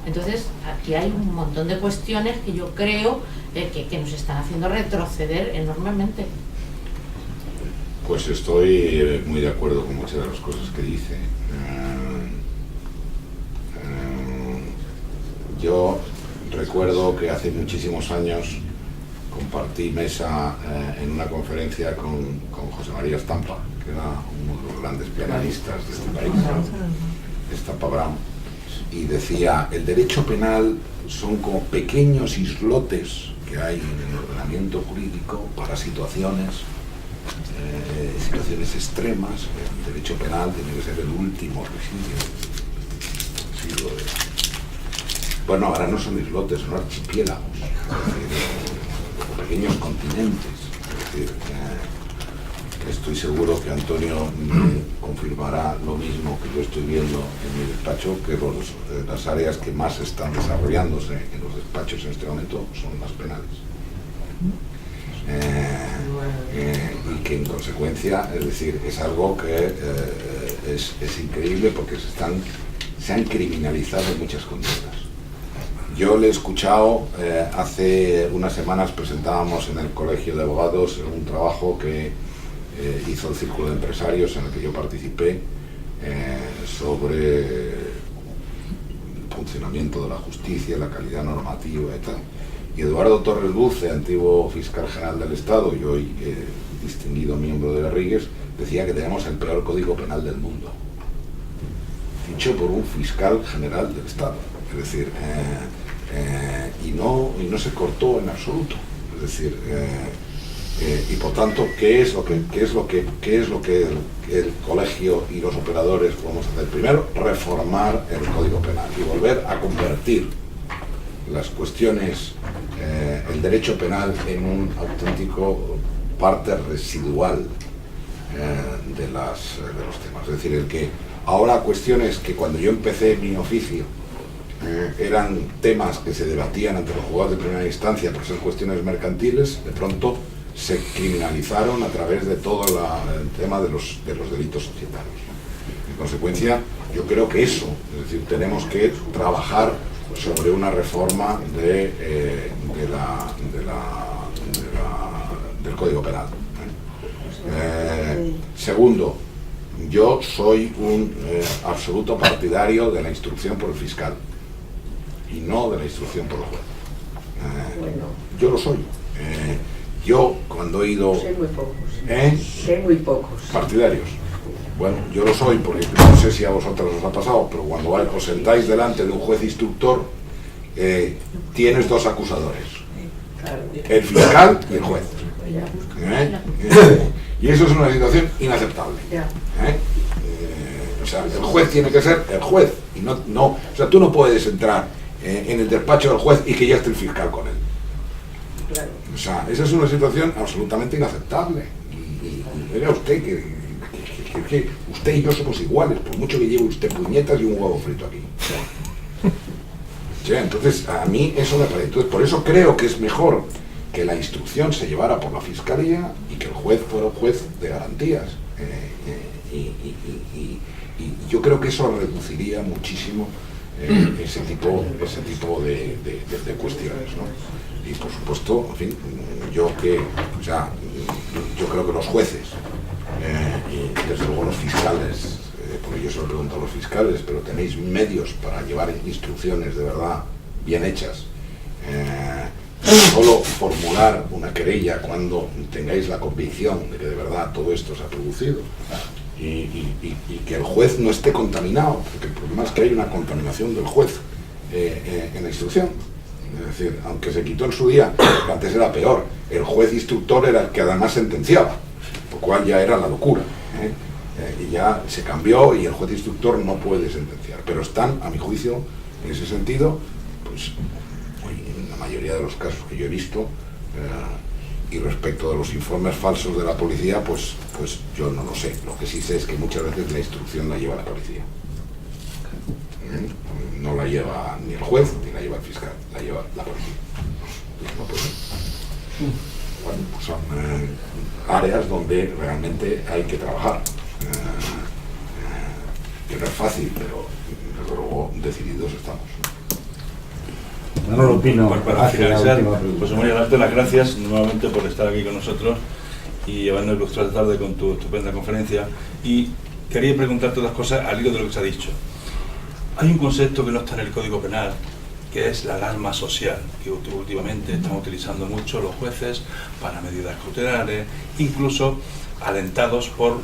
Entonces, aquí hay un montón de cuestiones que yo creo que nos están haciendo retroceder enormemente. Pues estoy muy de acuerdo con muchas de las cosas que dice. Yo recuerdo que hace muchísimos años compartí mesa en una conferencia con José María Estampa, que era uno de los grandes penalistas de este país, Estampa Brown, y decía, el derecho penal son como pequeños islotes que hay en el ordenamiento jurídico para situaciones extremas. El derecho penal tiene que ser el último residuo bueno, ahora no son islotes, son archipiélagos, pequeños continentes. Es decir, estoy seguro que Antonio me confirmará lo mismo que yo estoy viendo en mi despacho, que las áreas que más están desarrollándose en los despachos en este momento son las penales. Y que en consecuencia, es decir, es algo que es increíble porque se han criminalizado muchas conductas. Yo le he escuchado, hace unas semanas presentábamos en el Colegio de Abogados un trabajo que hizo el Círculo de Empresarios en el que yo participé sobre el funcionamiento de la justicia, la calidad normativa y tal. Y Eduardo Torres Buce, antiguo fiscal general del Estado y hoy distinguido miembro de Garrigues, decía que tenemos el peor código penal del mundo, dicho por un fiscal general del Estado. Es decir, y no se cortó en absoluto. Es decir, y por tanto, ¿qué es lo que el colegio y los operadores podemos hacer? Primero, reformar el Código Penal y volver a convertir las cuestiones, el derecho penal en un auténtico parte residual de los temas. Es decir, el que ahora cuestiones que cuando yo empecé mi oficio eran temas que se debatían ante los juzgados de primera instancia por ser cuestiones mercantiles, de pronto se criminalizaron a través de todo el tema de los delitos societarios. En consecuencia, yo creo que eso, es decir, tenemos que trabajar sobre una reforma del Código Penal. Segundo, yo soy un absoluto partidario de la instrucción por el fiscal y no de la instrucción por el juez. Yo lo soy. Yo cuando he ido... Sé muy pocos. Sé muy pocos. Partidarios. Bueno, yo lo soy porque no sé si a vosotros os ha pasado, pero cuando os sentáis delante de un juez instructor, tienes dos acusadores. El fiscal y el juez. Y eso es una situación inaceptable. O sea, el juez tiene que ser el juez. Y no, o sea, tú no puedes entrar en el despacho del juez y que ya esté el fiscal con él. O sea, esa es una situación absolutamente inaceptable. Y vea usted que usted y yo somos iguales, por mucho que lleve usted puñetas y un huevo frito aquí. Sí, entonces, a mí eso me parece. Entonces, por eso creo que es mejor que la instrucción se llevara por la Fiscalía y que el juez fuera un juez de garantías. Y yo creo que eso reduciría muchísimo ese tipo de cuestiones, ¿no? Y por supuesto, en fin, yo creo que los jueces y desde luego los fiscales, porque yo se lo pregunto a los fiscales, pero tenéis medios para llevar instrucciones de verdad bien hechas. Solo formular una querella cuando tengáis la convicción de que de verdad todo esto se ha producido y que el juez no esté contaminado, porque el problema es que hay una contaminación del juez en la instrucción. Es decir, aunque se quitó en su día, que antes era peor, el juez instructor era el que además sentenciaba, lo cual ya era la locura. Y ya se cambió y el juez instructor no puede sentenciar, pero están, a mi juicio, en ese sentido, pues en la mayoría de los casos que yo he visto, y respecto de los informes falsos de la policía, pues yo no lo sé. Lo que sí sé es que muchas veces la instrucción la lleva la policía. No la lleva ni el juez ni la lleva el fiscal, la lleva la policía. No puede. Bueno, pues son áreas donde realmente hay que trabajar. Que no es fácil, pero desde luego decididos estamos. No lo opino. Para finalizar, José María, darte las gracias nuevamente por estar aquí con nosotros y habernos ilustrado esta tarde con tu estupenda conferencia. Y quería preguntarte dos cosas al hilo de lo que se ha dicho. Hay un concepto que no está en el Código Penal, que es la alarma social, que últimamente están utilizando mucho los jueces para medidas cautelares, incluso alentados por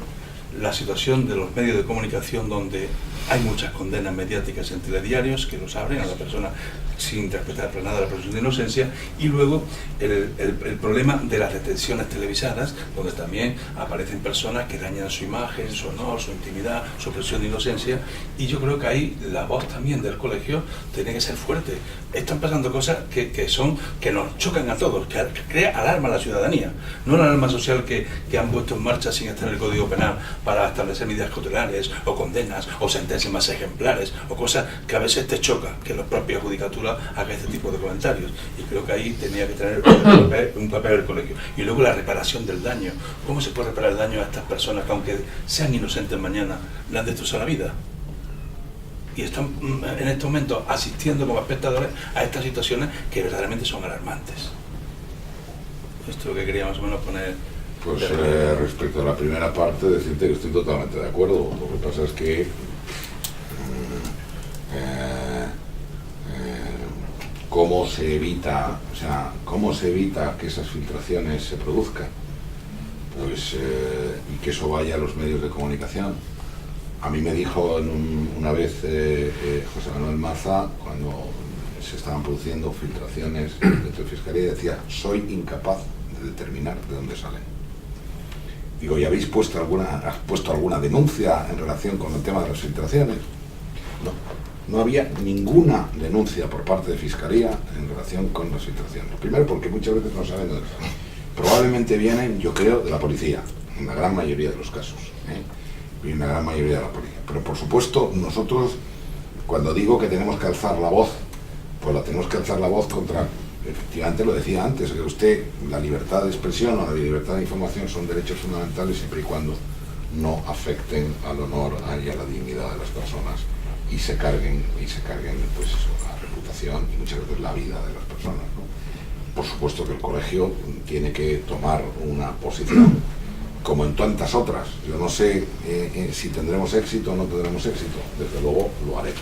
la situación de los medios de comunicación, donde hay muchas condenas mediáticas en telediarios que los abren a la persona sin interpretar para nada la presunción de inocencia, y luego el problema de las detenciones televisadas, donde también aparecen personas que dañan su imagen, su honor, su intimidad, su presunción de inocencia, y yo creo que ahí la voz también del colegio tiene que ser fuerte. Están pasando cosas que nos chocan a todos, que crea alarma a la ciudadanía, no la alarma social que han puesto en marcha sin estar en el Código Penal para establecer medidas cautelares o condenas o sentencias más ejemplares o cosas que a veces te choca que la propia judicatura haga este tipo de comentarios, y creo que ahí tenía que tener un papel el colegio. Y luego la reparación del daño. ¿Cómo se puede reparar el daño a estas personas que, aunque sean inocentes mañana, le han destrozado la vida? Y están en este momento asistiendo como espectadores a estas situaciones que verdaderamente son alarmantes. Esto es lo que quería más o menos poner. Pues respecto a la primera parte, decirte que estoy totalmente de acuerdo. Lo que pasa es que cómo se evita que esas filtraciones se produzcan, pues y que eso vaya a los medios de comunicación. A mí me dijo una vez José Manuel Maza, cuando se estaban produciendo filtraciones dentro de Fiscalía, y decía: soy incapaz de determinar de dónde salen. Digo, ¿y has puesto alguna denuncia en relación con el tema de las filtraciones? No había ninguna denuncia por parte de Fiscalía en relación con las filtraciones. Primero, porque muchas veces no saben dónde salen. Probablemente vienen, yo creo, de la policía, en la gran mayoría de los casos, y en la gran mayoría de la policía. Pero por supuesto, nosotros, cuando digo que tenemos que alzar la voz, pues la tenemos que alzar la voz contra, efectivamente lo decía antes, que usted, la libertad de expresión o la libertad de información son derechos fundamentales siempre y cuando no afecten al honor y a la dignidad de las personas y se carguen pues eso, la reputación y muchas veces la vida de las personas, ¿no? Por supuesto que el colegio tiene que tomar una posición, como en tantas otras. Yo no sé si tendremos éxito o no tendremos éxito, desde luego lo haré.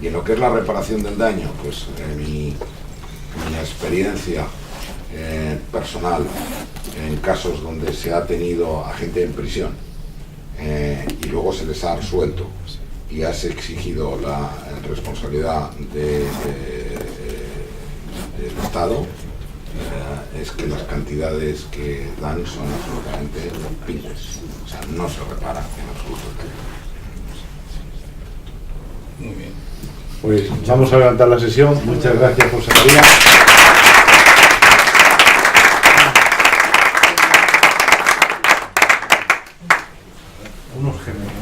Y en lo que es la reparación del daño, pues mi experiencia personal en casos donde se ha tenido a gente en prisión y luego se les ha absuelto y has exigido la responsabilidad del Estado, es que las cantidades que dan son absolutamente pingües, o sea, no se repara en absoluto. Muy bien. Pues vamos a levantar la sesión. Muchas gracias, José María. Unos gemelos.